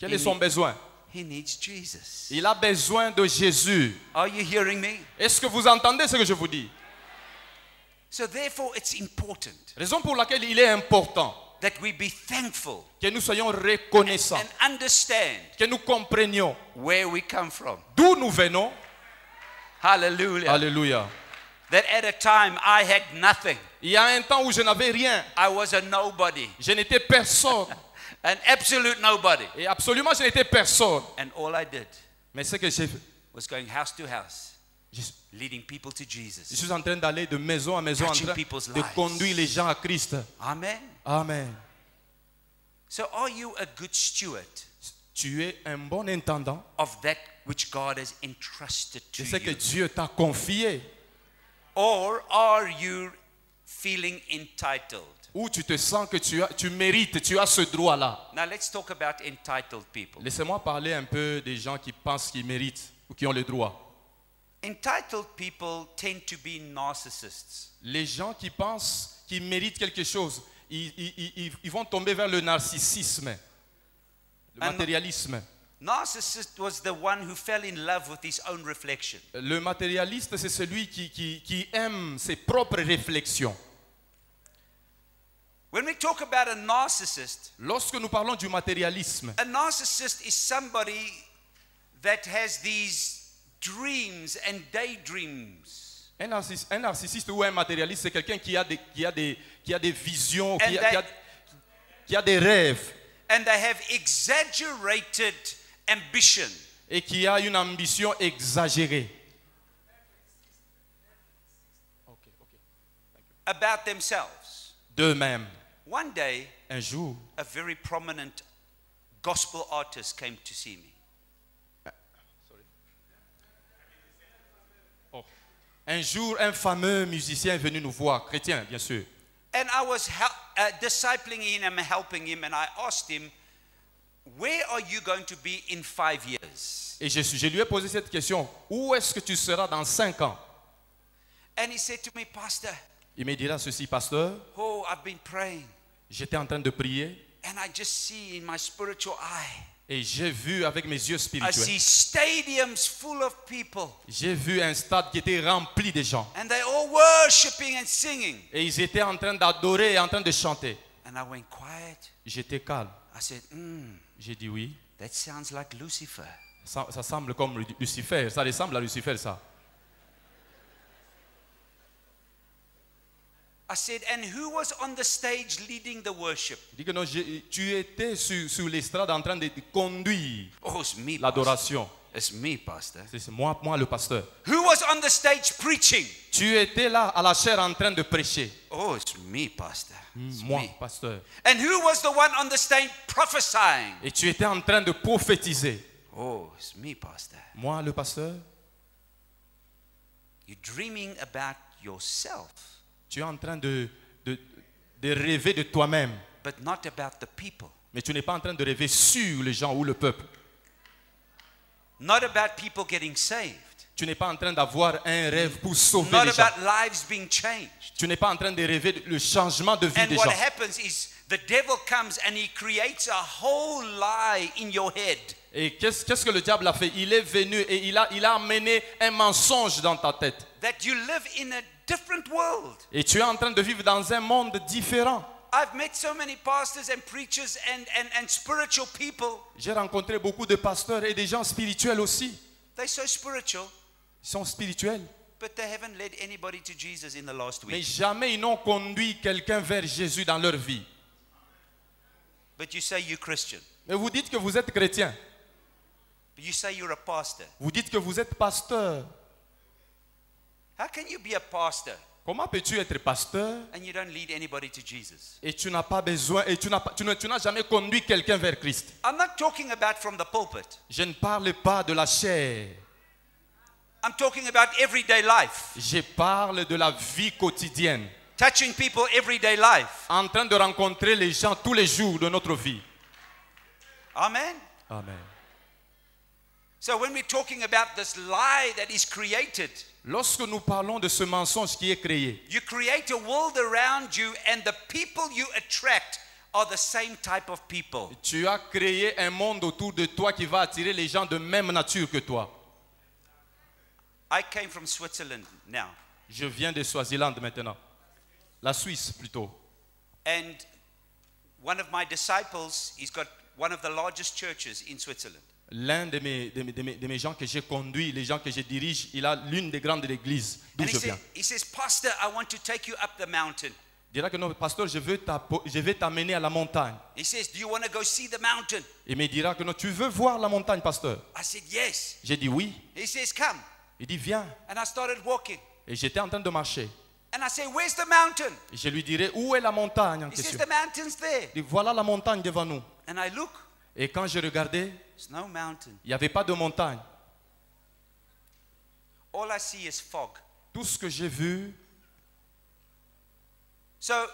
Quel est son besoin? He needs Jesus. Il a besoin de Jésus. Are you hearing me? Est-ce que vous entendez ce que je vous dis? So therefore it's important Raison pour laquelle il est important that we be thankful que nous soyons reconnaissants, and understand que nous comprenions where we come from. d'où nous venons. Hallelujah. Alléluia. That at a time I had nothing. Il y a un temps où je n'avais rien. I was a nobody, Je n'étais personne. an absolute nobody. Et absolument, je n'étais personne. And all I did Mais ce que j'ai fait, was going house to house, je leading people to je Jesus. suis en train d'aller de maison à maison, en Touching train people's de lives. conduire les gens à Christ. Amen. Amen. So are you a good steward Tu es un bon intendant of that which God has entrusted to de ce que you? Dieu t'a confié. Or are you feeling entitled? Où tu te sens que tu mérites, tu as ce droit-là. Now let's talk about entitled people. Laissez-moi parler un peu des gens qui pensent qu'ils méritent ou qui ont le droit. Entitled people tend to be narcissists. Les gens qui pensent qu'ils méritent quelque chose, ils vont tomber vers le narcissisme, le Un- matérialisme. Narcissist was the one who fell in love with his own reflection. Le matérialiste, c'est celui qui aime ses propres réflexions. When we talk about a narcissist, Lorsque nous parlons du matérialisme, a narcissist is somebody that has these dreams and daydreams. un narcissiste ou un matérialiste, c'est quelqu'un qui a des visions, And qui a des rêves And they have exaggerated ambition. et qui a une ambition exagérée About themselves. d'eux-mêmes. One day, Un jour, a very prominent gospel artist came to see me. un fameux musicien est venu nous voir, chrétien bien sûr. And I was discipling him and helping him, and I asked him, where are you going to be in 5 years? Et je lui ai posé cette question, où est-ce que tu seras dans 5 ans? And he said to me, Pastor, Il me dira ceci, pasteur, oh, I've been praying, j'étais en train de prier and I just see in my spiritual eye, et j'ai vu avec mes yeux I spirituels, see stadiums full of people, j'ai vu un stade qui était rempli de gens. and they're all worshiping and singing. Et ils étaient en train d'adorer et en train de chanter. And I went quiet. J'étais calme. I said, J'ai dit oui. that sounds like Lucifer. Ça semble comme Lucifer. Ça ressemble à Lucifer, ça. I said, and who was on the stage leading the worship? Il dit que non, tu étais sur l'estrade en train de conduire Oh, it's me, Pastor. l'adoration. It's me, Pastor. C'est moi le pasteur. Who was on the stage preaching? Tu étais là à la chaire en train de prêcher. Oh, it's me, Pastor. It's Moi, me. pasteur. And who was the one on the stage prophesying? Et tu étais en train de prophétiser. Oh, it's me, Pastor. Moi, le pasteur. You're dreaming about yourself, Tu es en train de rêver de toi-même. but not about the people. Mais tu n'es pas en train de rêver sur les gens ou le peuple. Not about people getting saved. Tu n'es pas en train d'avoir un rêve pour sauver Not les gens. about lives being changed. Tu n'es pas en train de rêver le changement de vie And des what gens. happens is the devil comes and he creates a whole lie in your head. Et qu'est-ce que le diable a fait? Il est venu et il a amené un mensonge dans ta tête. That you live in a different world. Et tu es en train de vivre dans un monde différent. I've met so many pastors and preachers and spiritual people. J'ai rencontré beaucoup de pasteurs et des gens spirituels aussi. They're so spiritual, Ils sont spirituels. but they haven't led anybody to Jesus in the last Mais week. jamais ils n'ont conduit quelqu'un vers Jésus dans leur vie. But you say you're Christian. Mais vous dites que vous êtes chrétien. But you say you're a pastor. Vous dites que vous êtes pasteur. How can you be a pastor Comment peux-tu être pasteur and you don't lead anybody to Jesus? et tu n'as pas besoin et tu n'as jamais conduit quelqu'un vers Christ? I'm not talking about from the pulpit. Je ne parle pas de la chair. I'm talking about everyday life. Je parle de la vie quotidienne. Touching people everyday life. En train de rencontrer les gens tous les jours de notre vie. Amen. Amen. So when we're talking about this lie that is created, Lorsque nous parlons de ce mensonge qui est créé, you create a world around you and the people you attract are the same type of people. tu as créé un monde autour de toi qui va attirer les gens de même nature que toi. I came from Switzerland now, Je viens de Swaziland maintenant. La Suisse plutôt. and one of my disciples, he's got one of the largest churches in Switzerland. L'un de mes gens que j'ai conduit, les gens que je dirige, il a l'une des grandes églises d'où And je viens. he says, Pastor, I want to take you up the mountain. Il dira que non, pasteur, je vais t'amener à la montagne. He says, do you want to go see the mountain? Il me dira que non, tu veux voir la montagne, pasteur? I said, yes. J'ai dit oui. He says, come. Il dit viens. And I started walking. Et j'étais en train de marcher. And I say, where's the mountain? Et je lui dirai où est la montagne en He says, question. the mountain's there. Il dit voilà la montagne devant nous. And I look, Et quand je regardais, there's no mountain. il n'y avait pas de montagne. All I see is fog. Tout ce que j'ai vu, So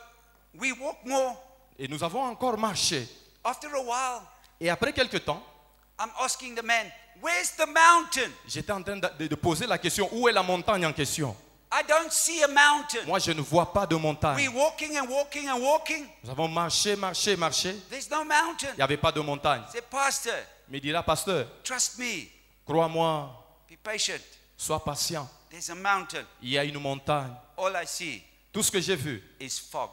we walk more. et nous avons encore marché. After a while, Et après quelques temps, I'm asking the man, where's the mountain? j'étais en train de poser la question où est la montagne en question. I don't see a mountain. Moi, je ne vois pas de montagne. We're walking and walking and walking. Nous avons marché. There's no mountain. Il n'y avait pas de montagne. I said, Pastor, me dira, pasteur, trust me, crois-moi, be patient. sois patient. There's a mountain. Il y a une montagne. All I see Tout ce que j'ai vu, is fog.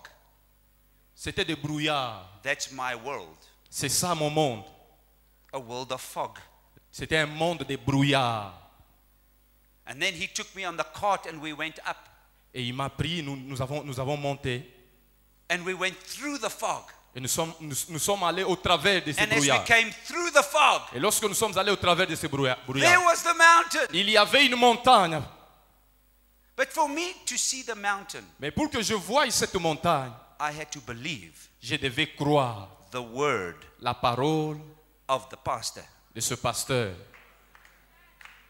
c'était des brouillards. That's my world. C'est ça mon monde. A world of fog. C'était un monde de brouillards. And then he took me on the cart and we went up. Et il m'a pris, nous avons monté. And we went through the fog. Et nous sommes allés au travers de ces And as we brouillards. came through the fog, Et lorsque nous sommes allés au travers de ces there brouillards, was the mountain. il y avait une montagne. But for me to see the mountain, Mais pour que je voie cette montagne, I had to believe je devais croire the word la parole of the pastor. de ce pasteur.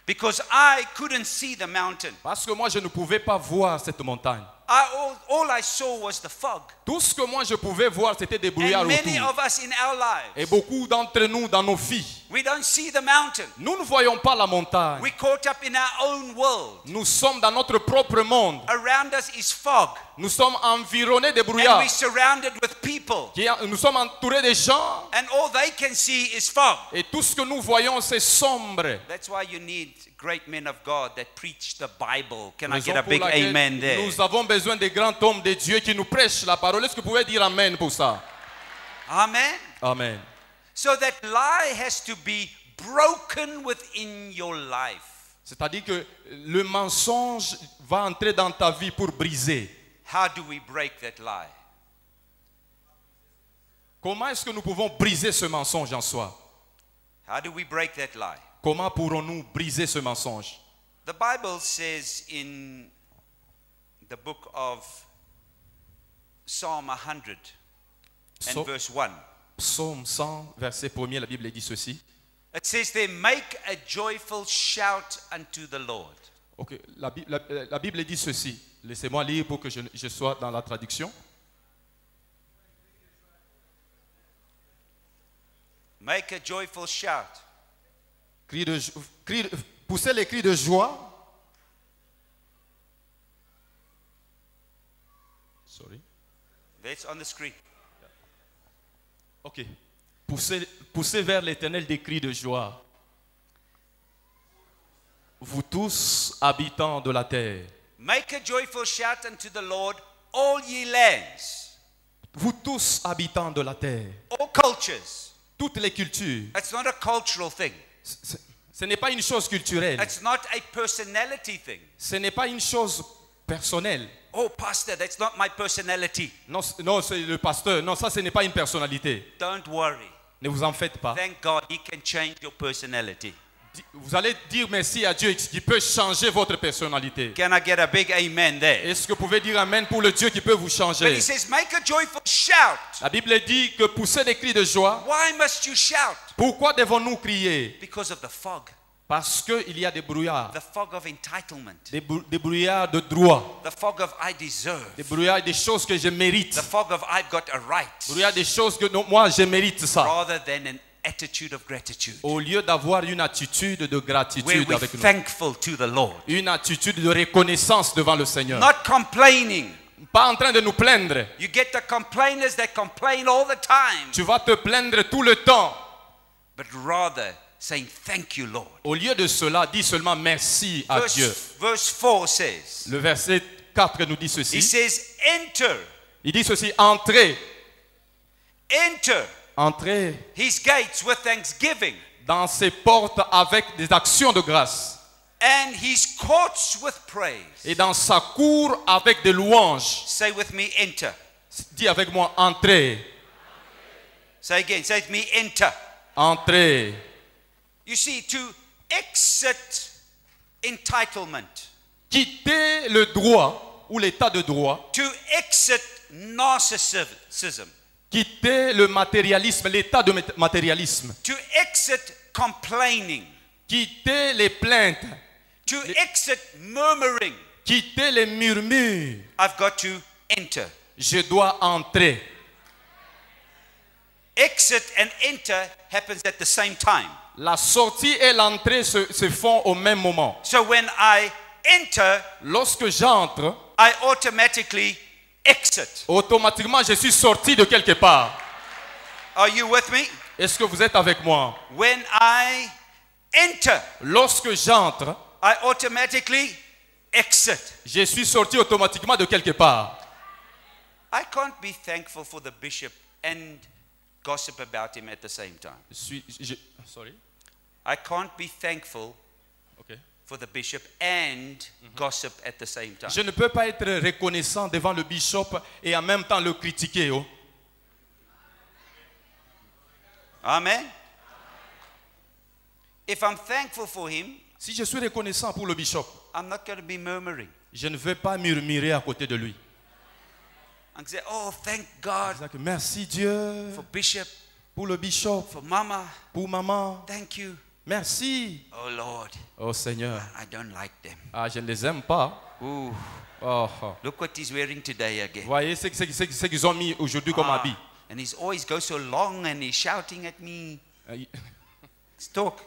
Because I couldn't see the mountain. Parce que moi, je ne pouvais pas voir cette montagne. All I saw was the fog. Tout ce que moi, je pouvais voir, c'était des brouillards And many autour. of us in our Et lives, beaucoup d'entre nous, dans nos vies, we don't see the mountain. nous ne voyons pas la montagne. We're caught up in our own world. Nous sommes dans notre propre monde. Around us is fog. Nous sommes environnés de And brouillards. we're surrounded with people. Nous sommes entourés de gens. And all they can see is fog. Et tout ce que nous voyons, c'est sombre. That's why you need great men of God that preach the Bible. Can I Raison get a pour big laquelle amen there? nous avons besoin de grands hommes de Dieu qui nous prêchent la parole. Est-ce que vous pouvez dire amen pour ça? Amen. Amen. So that lie has to be broken within your life. C'est-à-dire que le mensonge va entrer dans ta vie pour briser. How do we break that lie? Comment est-ce que nous pouvons briser ce mensonge en soi? How do we break that lie? Comment pourrons-nous briser ce mensonge? The Bible says in the book of Psalm 100 and verse 1. Psaume 100, verset 1er, la Bible dit ceci. It says there, make a joyful shout unto the Lord. Ok, la Bible dit ceci. Laissez-moi lire pour que je sois dans la traduction. Make a joyful shout. Poussez les cris de joie. Sorry. That's on the screen. Ok. Poussez vers l'Éternel des cris de joie. Vous tous, habitants de la terre. Make a joyful shout unto the Lord, all ye lands, Vous tous, habitants de la terre. all cultures. Toutes les cultures. It's not a cultural thing. Ce n'est pas une chose culturelle. It's not a personality thing. Ce n'est pas une chose personnelle. Oh, pastor, that's not my personality. Non, c'est le pasteur. Non, ça, ce n'est pas une personnalité. Don't worry. Ne vous en faites pas. Thank God he can change your personality. Vous allez dire merci à Dieu qui peut changer votre personnalité. Can I get a big amen there? Est-ce que vous pouvez dire amen pour le Dieu qui peut vous But changer? he says, make a joyful shout. La Bible dit que pousser des cris de joie. Why must you shout? Pourquoi devons-nous crier? Because of the fog. Parce qu'il y a des brouillards. The fog of entitlement. Des brouillards de droit. The fog of I deserve. Des brouillards des choses que je mérite. The fog of I've got a right. Brouillards des choses que non, moi je mérite ça. Rather than an attitude of gratitude. Au lieu d'avoir une attitude de Where gratitude we're avec nous. thankful to the Lord. Une attitude de reconnaissance devant le Seigneur. Not complaining. Pas en train de nous plaindre. You get the complainers that complain all the time. Tu vas te plaindre tout le temps. But rather saying thank you, Lord. Au lieu de cela, dis seulement merci à Dieu. Verse 4 says. Le verset 4 nous dit He ceci. says, enter. Il dit ceci, entrez. Enter Entrez his gates with thanksgiving dans ses portes avec des actions de grâce. and his courts with praise. Et dans sa cour avec des louanges. Say with me, enter. Dis avec moi, entrez. Say again, say with me, enter. Entrez. You see, to exit entitlement, Quittez le droit ou l'état de droit. to exit narcissism, Quittez le matérialisme, l'état de matérialisme. to exit complaining, Quittez les plaintes. to exit murmuring. Quittez les murmures. I've got to enter. Je dois entrer. Exit and enter happens at the same time. La sortie et l'entrée se font au même moment. So when I enter, Lorsque j'entre, I automatically exit. automatiquement je suis sorti de quelque part. Are you with me? Est-ce que vous êtes avec moi? When I enter, Lorsque j'entre, I automatically exit. je suis sorti automatiquement de quelque part. I can't be thankful for the bishop and gossip about him at the same time. Sorry. I can't be thankful Okay. for the bishop and gossip at the same time. Je ne peux pas être reconnaissant devant le bishop et en même temps le critiquer. Oh. Amen. If I'm thankful for him, Si je suis reconnaissant pour le bishop, I'm not going to be murmuring. je ne vais pas murmurer à côté de lui. I'm say, oh, thank God C'est-à-dire que merci Dieu for bishop, pour le bishop, for mama. pour maman. Thank you. Merci. Oh Lord, Oh Seigneur. I don't like them. Ah, je ne les aime pas. Ooh, Oh, oh. look what he's wearing today again. Vous voyez ce qu'ils ont mis aujourd'hui comme Ah, habit. and he's always goes so long and he's shouting at me. Let's talk.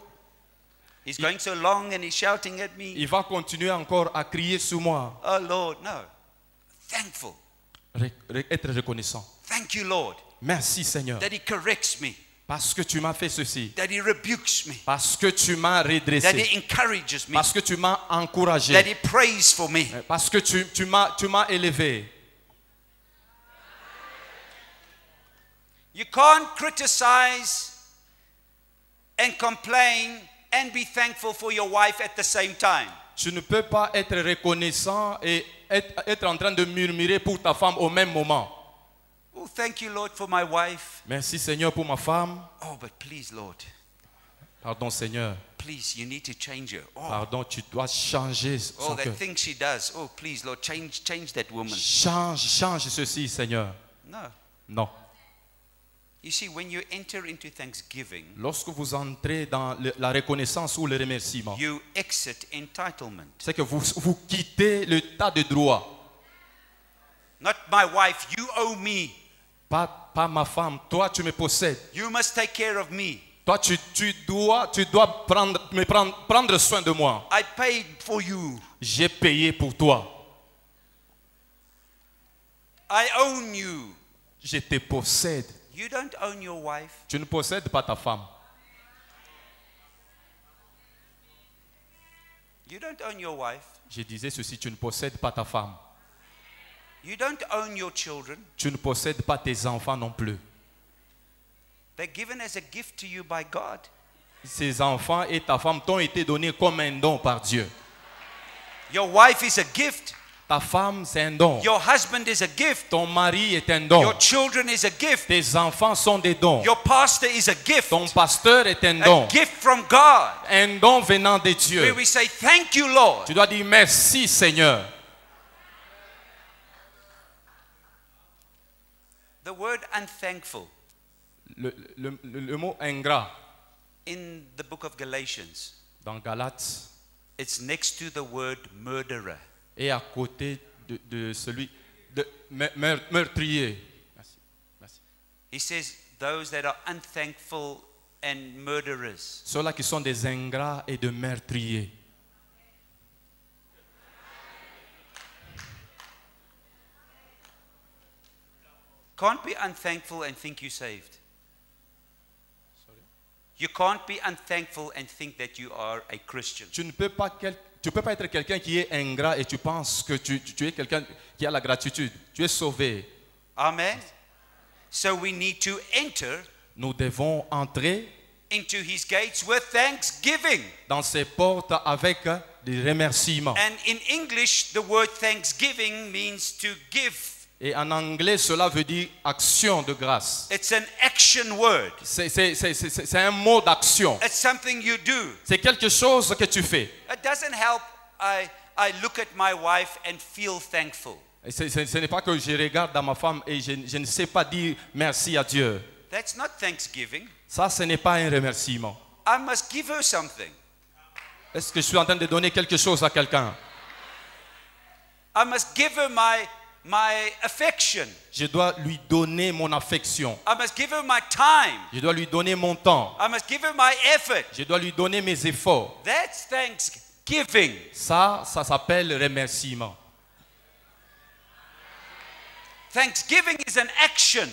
He's going so long and he's shouting at me. Il va continuer encore à crier sur moi. Oh Lord, no. Thankful. Être reconnaissant. Thank you, Lord, Merci Seigneur. that he corrects me, Parce que tu m'as fait ceci. that he rebukes me, Parce que tu m'as that redressé. he encourages me, Parce que tu m'as that encouragé. he prays for me. Parce que tu m'as élevé. You can't criticize and complain and be thankful for your wife at the same time. Tu ne peux pas être reconnaissant et être en train de murmurer pour ta femme au même moment. Oh, thank you, Lord, for my wife. Merci Seigneur pour ma femme. Oh, but please, Lord, Pardon Seigneur. please, you need to change her. Oh, Pardon, tu dois changer son that cœur. thing she does. Oh, please, Lord, change that woman. Change ceci Seigneur. No. Non. You see, when you enter into thanksgiving, Lorsque vous entrez dans la reconnaissance ou le remerciement, you exit entitlement. c'est que vous quittez le tas de droits. Not my wife, you owe me. Pas ma femme, toi tu me possèdes. You must take care of me. Toi tu dois prendre soin de moi. I paid for you. J'ai payé pour toi. I own you. Je te possède. You don't own your wife. Tu ne possèdes pas ta femme. You don't own your wife. Je disais ceci, tu ne possèdes pas ta femme. You don't own your children. Tu ne possèdes pas tes enfants non plus. They're given as a gift to you by God. Ces enfants et ta femme t'ont été donnés comme un don par Dieu. Your wife is a gift. Ta femme, c'est un don. Your husband is a gift. Ton mari est un don. Your children is a gift. Tes enfants sont des dons. Your pastor is a gift. Ton pasteur est un A don. gift from God. Un don venant de Where Dieu. we say, thank you, Lord. Tu dois dire merci Seigneur. The word unthankful Le mot ingrat in the book of Galatians, dans Galates it's next to the word murderer. est à côté de celui de meurtrier. Merci. Merci. He says, those that are unthankful and murderers. Ceux-là qui sont des ingrats et de meurtriers. Can't be unthankful and think you're saved. You can't be unthankful and think that you are a Christian. Tu ne peux pas être quelqu'un qui est ingrat et tu penses que tu es quelqu'un qui a la gratitude. Tu es sauvé. Amen. So we need to enter Nous devons entrer into his gates with thanksgiving. dans ses portes avec des remerciements. And in English, the word thanksgiving means to give. Et en anglais, cela veut dire action de grâce. It's an action word. C'est un mot d'action. It's something you do. C'est quelque chose que tu fais. It doesn't help I look at my wife and feel thankful. Et ce n'est pas que je regarde à ma femme et je ne sais pas dire merci à Dieu. That's not thanksgiving. Ça, ce n'est pas un remerciement. I must give her something. Est-ce que je suis en train de donner quelque chose à quelqu'un? I must give her my affection. Je dois lui donner mon affection. I must give her my time. Je dois lui donner mon temps. I must give her my effort. Je dois lui donner mes efforts. That's thanksgiving. Ça s'appelle remerciement. Thanksgiving is an action.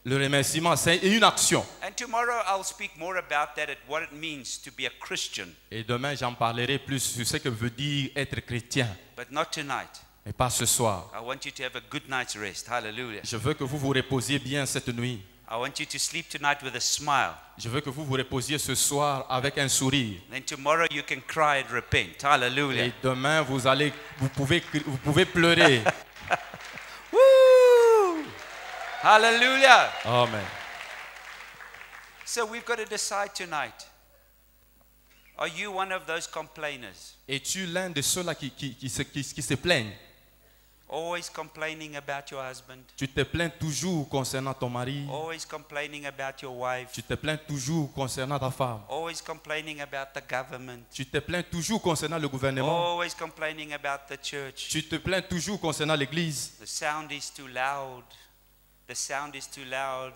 Le remerciement, c'est une action. And tomorrow I'll speak more about that, what it means to be a Christian. Et demain, j'en parlerai plus sur ce que veut dire être chrétien. But not tonight. Mais pas ce soir. I want you to have a good night's rest. Hallelujah. Je veux que vous vous reposiez bien cette nuit. I want you to sleep tonight with a smile. Je veux que vous vous reposiez ce soir avec un sourire. Then tomorrow you can cry and repent. Hallelujah. Et demain, vous pouvez pleurer. Woo! Hallelujah. Amen. So we've got to decide tonight. Are you one of those complainers? Es-tu l'un de ceux-là qui se plaignent? Always complaining about your husband. Tu te plains toujours concernant ton mari. Always complaining about your wife. Tu te plains toujours concernant ta femme. Always complaining about the government. Tu te plains toujours concernant le gouvernement. Always complaining about the church. Tu te plains toujours concernant l'église. The sound is too loud. The sound is too loud.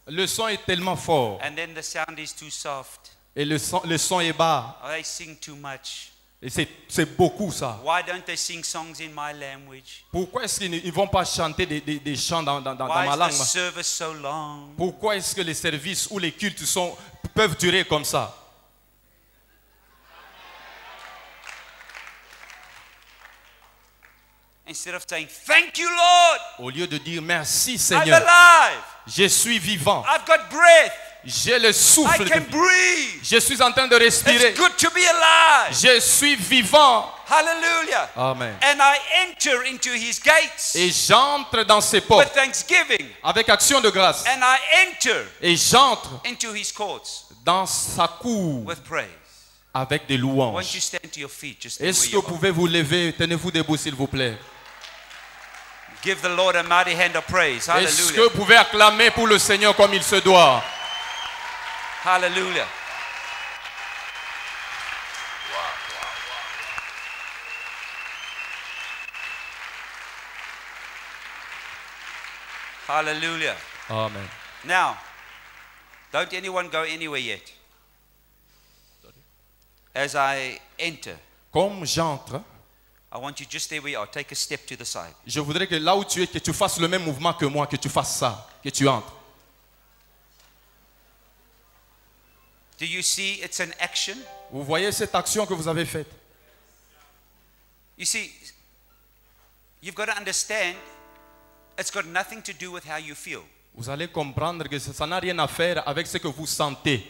Le son est tellement fort. And then the sound is too soft. Et le son est bas. Or they sing too much. Et c'est beaucoup ça. Why don't they sing songs in my language? Pourquoi est-ce qu'ils ne vont pas chanter des chants dans Why ma is langue? the service so long? Pourquoi est-ce que les services ou les cultes peuvent durer comme ça? Instead of saying, thank you, Lord, Au lieu de dire merci I'm Seigneur, alive. je suis vivant, I've got breath. j'ai le I souffle de can vie. breathe. Je suis en train de respirer. It's good to be alive. Je suis vivant. Hallelujah. Amen. And I enter into his gates Et j'entre dans ses with portes thanksgiving. avec action de grâce. And I enter Et j'entre into his courts dans sa cour with praise. avec des Won't you louanges. stand to your feet? Just stay Est-ce where que you vous are. pouvez vous lever? Tenez-vous debout s'il vous plaît. Give the Lord a mighty hand of praise. Est-ce que Hallelujah. vous pouvez acclamer pour le Seigneur comme il se doit? Hallelujah. Hallelujah. Amen. Now, don't anyone go anywhere yet. As I enter, Comme j'entre, I want you just there where you are. Take a step to the side. je voudrais que là où tu es, que tu fasses le même mouvement que moi, que tu fasses ça, que tu entres. Do you see it's an action? Vous voyez cette action que vous avez faite? You see, you've got to understand it's got nothing to do with how you feel. Vous allez comprendre que ça n'a rien à faire avec ce que vous sentez.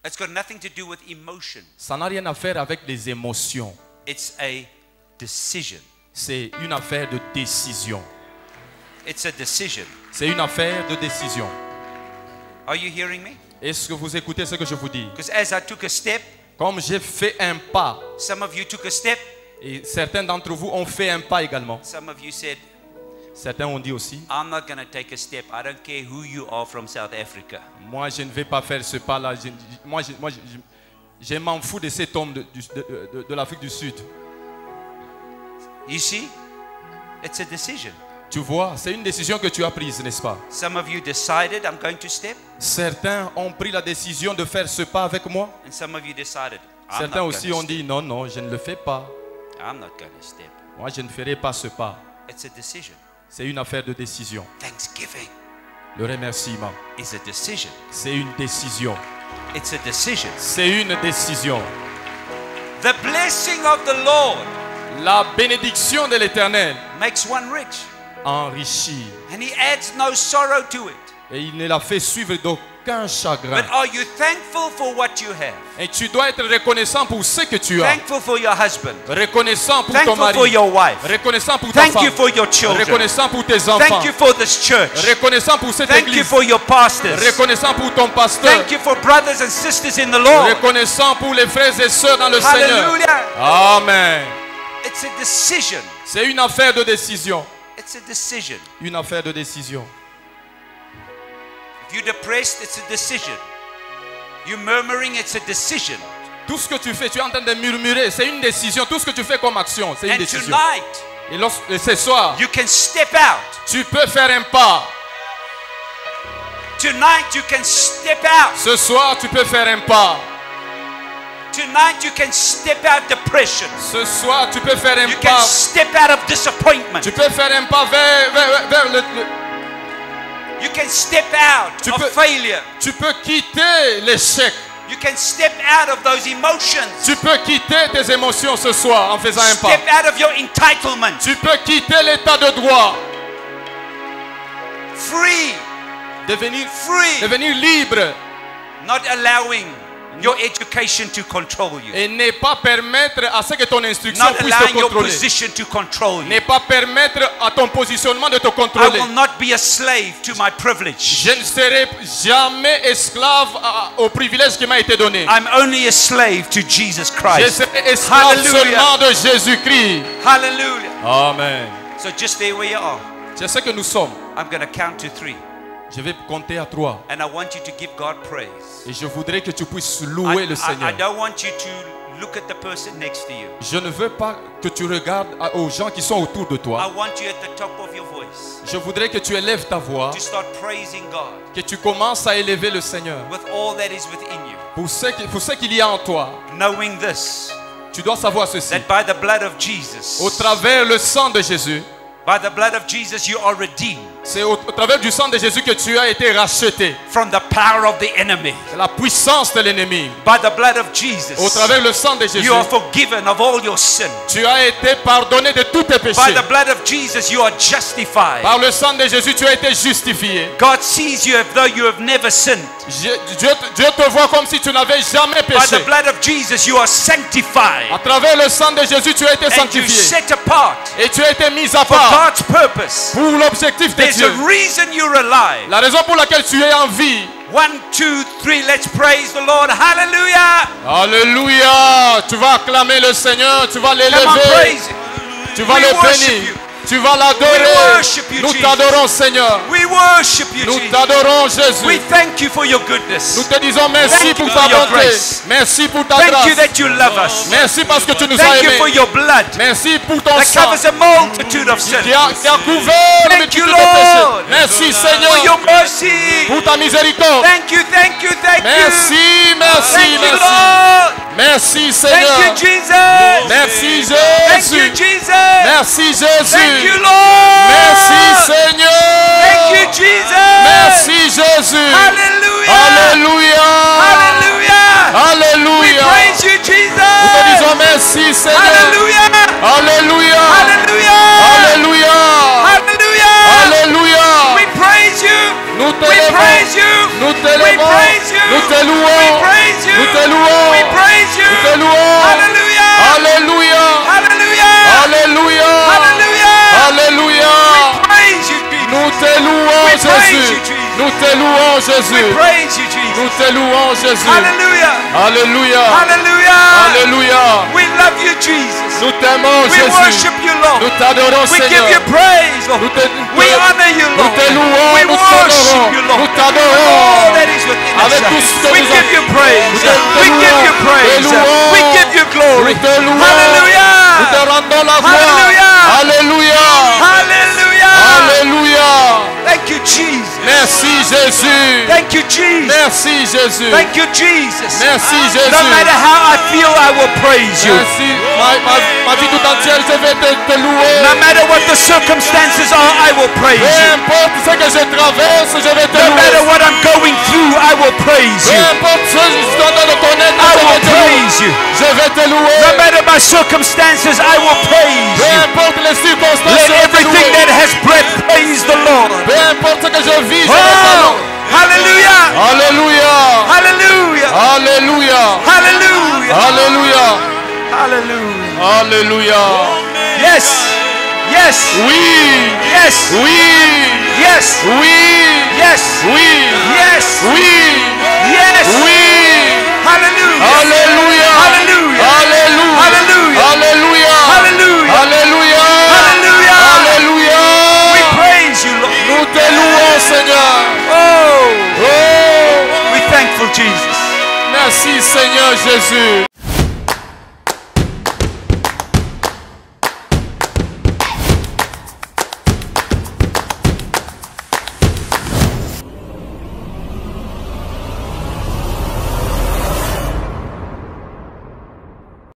It's got nothing to do with emotion. Ça n'a rien à faire avec les émotions. It's a decision. C'est une affaire de décision. It's a decision. C'est une affaire de décision. Are you hearing me? Est-ce que vous écoutez ce que je vous dis? Because as I took a step, Comme j'ai fait un pas, some of you took a step, et certains d'entre vous ont fait un pas également. some of you said, Certains ont dit aussi, I'm not going to take a step. I don't care who you are from South Africa. moi je ne vais pas faire ce pas-là. Je m'en fous de cet homme de l'Afrique du Sud. You see? It's a decision. Tu vois, c'est une décision que tu as prise, n'est-ce pas? Some of you decided I'm going to step, Certains ont pris la décision de faire ce pas avec moi. and some of you decided I'm Certains not aussi going ont to dit, non, non, je ne le fais pas. step. I'm not going to step. Moi, je ne ferai pas ce pas. It's a decision. C'est une affaire de décision. Thanksgiving Le remerciement, is a decision. c'est une décision. It's a decision. C'est une décision. The blessing of the Lord La bénédiction de l'Éternel makes one rich, enrichit. and he adds no sorrow to it. Et il ne la fait suivre d'aucun chagrin. But are you thankful for what you have? Et tu dois être reconnaissant pour ce que tu as. Thankful for your husband. Reconnaissant pour ton Thankful for mari. your wife. Reconnaissant pour ta Thank you femme. for your children. Reconnaissant pour tes enfants. Thank you for this church. Reconnaissant pour cette Thank you église. for your pastors. Reconnaissant pour ton pasteur. Thank you for brothers and sisters in the Lord. Reconnaissant pour les frères et sœurs dans le Seigneur. Hallelujah. Amen. It's a decision. C'est une affaire de décision. It's a decision. Une affaire de décision. If you're depressed, it's a decision. You're murmuring, it's a decision. Tout ce que tu fais, tu es en train de murmurer, c'est une décision. Tout ce que tu fais comme action, c'est une And décision. tonight, Et ce soir, you can step out. tu peux faire un pas. Tonight, you can step out. Ce soir, tu peux faire un pas. Tonight, you can step out depression. Ce soir, tu peux faire un You can pas. step out of disappointment. Tu peux faire un pas vers You can step out Tu of peux- failure. Tu peux quitter l'échec. You can step out of those emotions. Tu peux quitter tes émotions ce soir en faisant un pas. Step out of your entitlement. Tu peux quitter l'état de droit. Free. Devenir libre. Not allowing your education to control you. Et ne pas permettre à ce que ton instruction Not puisse te allowing your contrôler. position to control you. Ne pas permettre à ton positionnement de te I contrôler. will not be a slave to my privilege. Je ne serai jamais esclave au privilège qui m'a été donné. I'm only a slave to Jesus Je Christ. serai esclave Hallelujah. seulement de Jésus-Christ. Hallelujah. Amen. So just there where you are, C'est ce que nous sommes. I'm going to count to 3. Je vais compter à 3. And I want you to give God praise. Et je voudrais que tu puisses louer le I Seigneur. don't want you to look at the person next to you. Je ne veux pas que tu regardes aux gens qui sont autour de I toi. want you at the top of your voice Je voudrais que tu élèves ta voix, to start praising God que tu commences à élever le Seigneur. with all that is within you. Pour ce qu'il y a en toi, Knowing this, tu dois savoir ceci. that by the blood of Au Jesus, travers le sang de Jésus, by the blood of Jesus, you are redeemed c'est au travers du sang de Jésus que tu as été racheté. from the power of the enemy. C'est la puissance de l'ennemi. By the blood of Au Jesus, travers le sang de Jésus, you are forgiven of all your sin. tu as été pardonné de tous tes By péchés. the blood of Jesus, you are justified. Par le sang de Jésus, tu as été justifié. God sees you as though you have never sinned. Dieu te voit comme si tu n'avais jamais By péché. the blood of Jesus, you are sanctified. À travers le sang de Jésus, tu as été And you sanctifié. set apart Et tu as été mis à for part God's purpose. pour l'objectif de There's Dieu. a reason you're alive. La raison pour laquelle tu es en vie. 1, 2, 3, let's praise the Lord. Hallelujah. Alléluia. Tu vas acclamer le Seigneur. Tu vas Come on, l'élever. praise Him. Tu vas We le worship bénir. you. Tu vas We l'adorer. worship you, Nous Jesus. t'adorons, Seigneur. We worship you, Nous Jesus. t'adorons, We Jésus. thank you for your Nous goodness. te disons merci Thank pour you ta for your bonté. grace. Merci pour ta Thank you grâce. that you love us. Merci parce que tu nous as Thank you for aimés. your blood Merci pour ton that sang covers a multitude of sins. qui a couvert la Thank you, multitude de péchés. Lord. Merci, For Seigneur, your mercy. pour ta miséricorde. Thank you, thank you, thank you. Merci, merci, Thank you, merci. Lord. Merci, Thank you, Seigneur. Jesus. Merci, Thank you, Jésus. Jesus. Merci, Thank you, Jésus. Lord. Merci, Seigneur. Thank you, Jesus. Merci, Jésus. Hallelujah. Alléluia. Hallelujah. We Alléluia. praise you, Jesus. Nous te disons merci, Seigneur. Hallelujah. Alléluia. Hallelujah. Alléluia. Hallelujah. Alléluia. We praise you. Nous We t'élevons. praise you. Nous We t'élevons. praise you. Nous te louons. We praise you. Nous te louons. We praise you. Nous te louons. Hallelujah. Alléluia. Hallelujah. Alléluia. Hallelujah. Alléluia. Praise you, Jesus. Nous te louons, We praise Jésus. you, Jesus. Nous te louons, We Jésus. praise you, Jesus. Nous te louons, Jésus. Hallelujah. Alléluia. Hallelujah. Alléluia. We love you, Jesus. Nous t'aimons, We Jésus. worship you, Lord. Nous t'adorons, We give Seigneur. you praise, Lord. Nous te, We honor you, nous Lord. te louons, We nous worship t'honorons. you, Lord. Nous With t'adorons. all that is within us. Avec tout ce que We nous give you praise. Nous te We give you louons. praise. Te louons. We give you glory. Nous te louons. Nous Hallelujah. te rendons la gloire. Hallelujah. Alléluia. Hallelujah. Alléluia. Thank you, Jesus. Merci, Jésus. Thank you, Jesus. Merci, Jésus. Thank you, Jesus. Merci, No Jésus. matter how I feel, I will praise you. Merci. Ma vie tout entière, je vais te louer. No matter what the circumstances are, I will praise Peu you. importe ce que je traverse, je vais te No matter louer. what I'm going through, I will praise Peu you. importe ce que je suis en train de connaître, I je will vais te louer. praise you. Je vais te louer. No matter my circumstances, I will praise Peu you. importe les circonstances, Let je vais te everything louer. that has breath praise the Lord. Peu importe ce que je vis, je vais te Oh, louer. hallelujah. Alléluia. Hallelujah. Alléluia. Hallelujah. Alléluia. Hallelujah. Alléluia. Yes. Yes. Oui. Yes. Oui. Yes. Oui. Yes. Oui. Yes. Oui. Yes. Oui. Hallelujah. Alléluia. Hallelujah. Alléluia. Hallelujah. Alléluia. Hallelujah. Alléluia. Hallelujah. Alléluia. We praise you, Lord. Nous te louons, Seigneur. Oh, Oh. we're thankful, Jesus. Merci, Seigneur Jésus.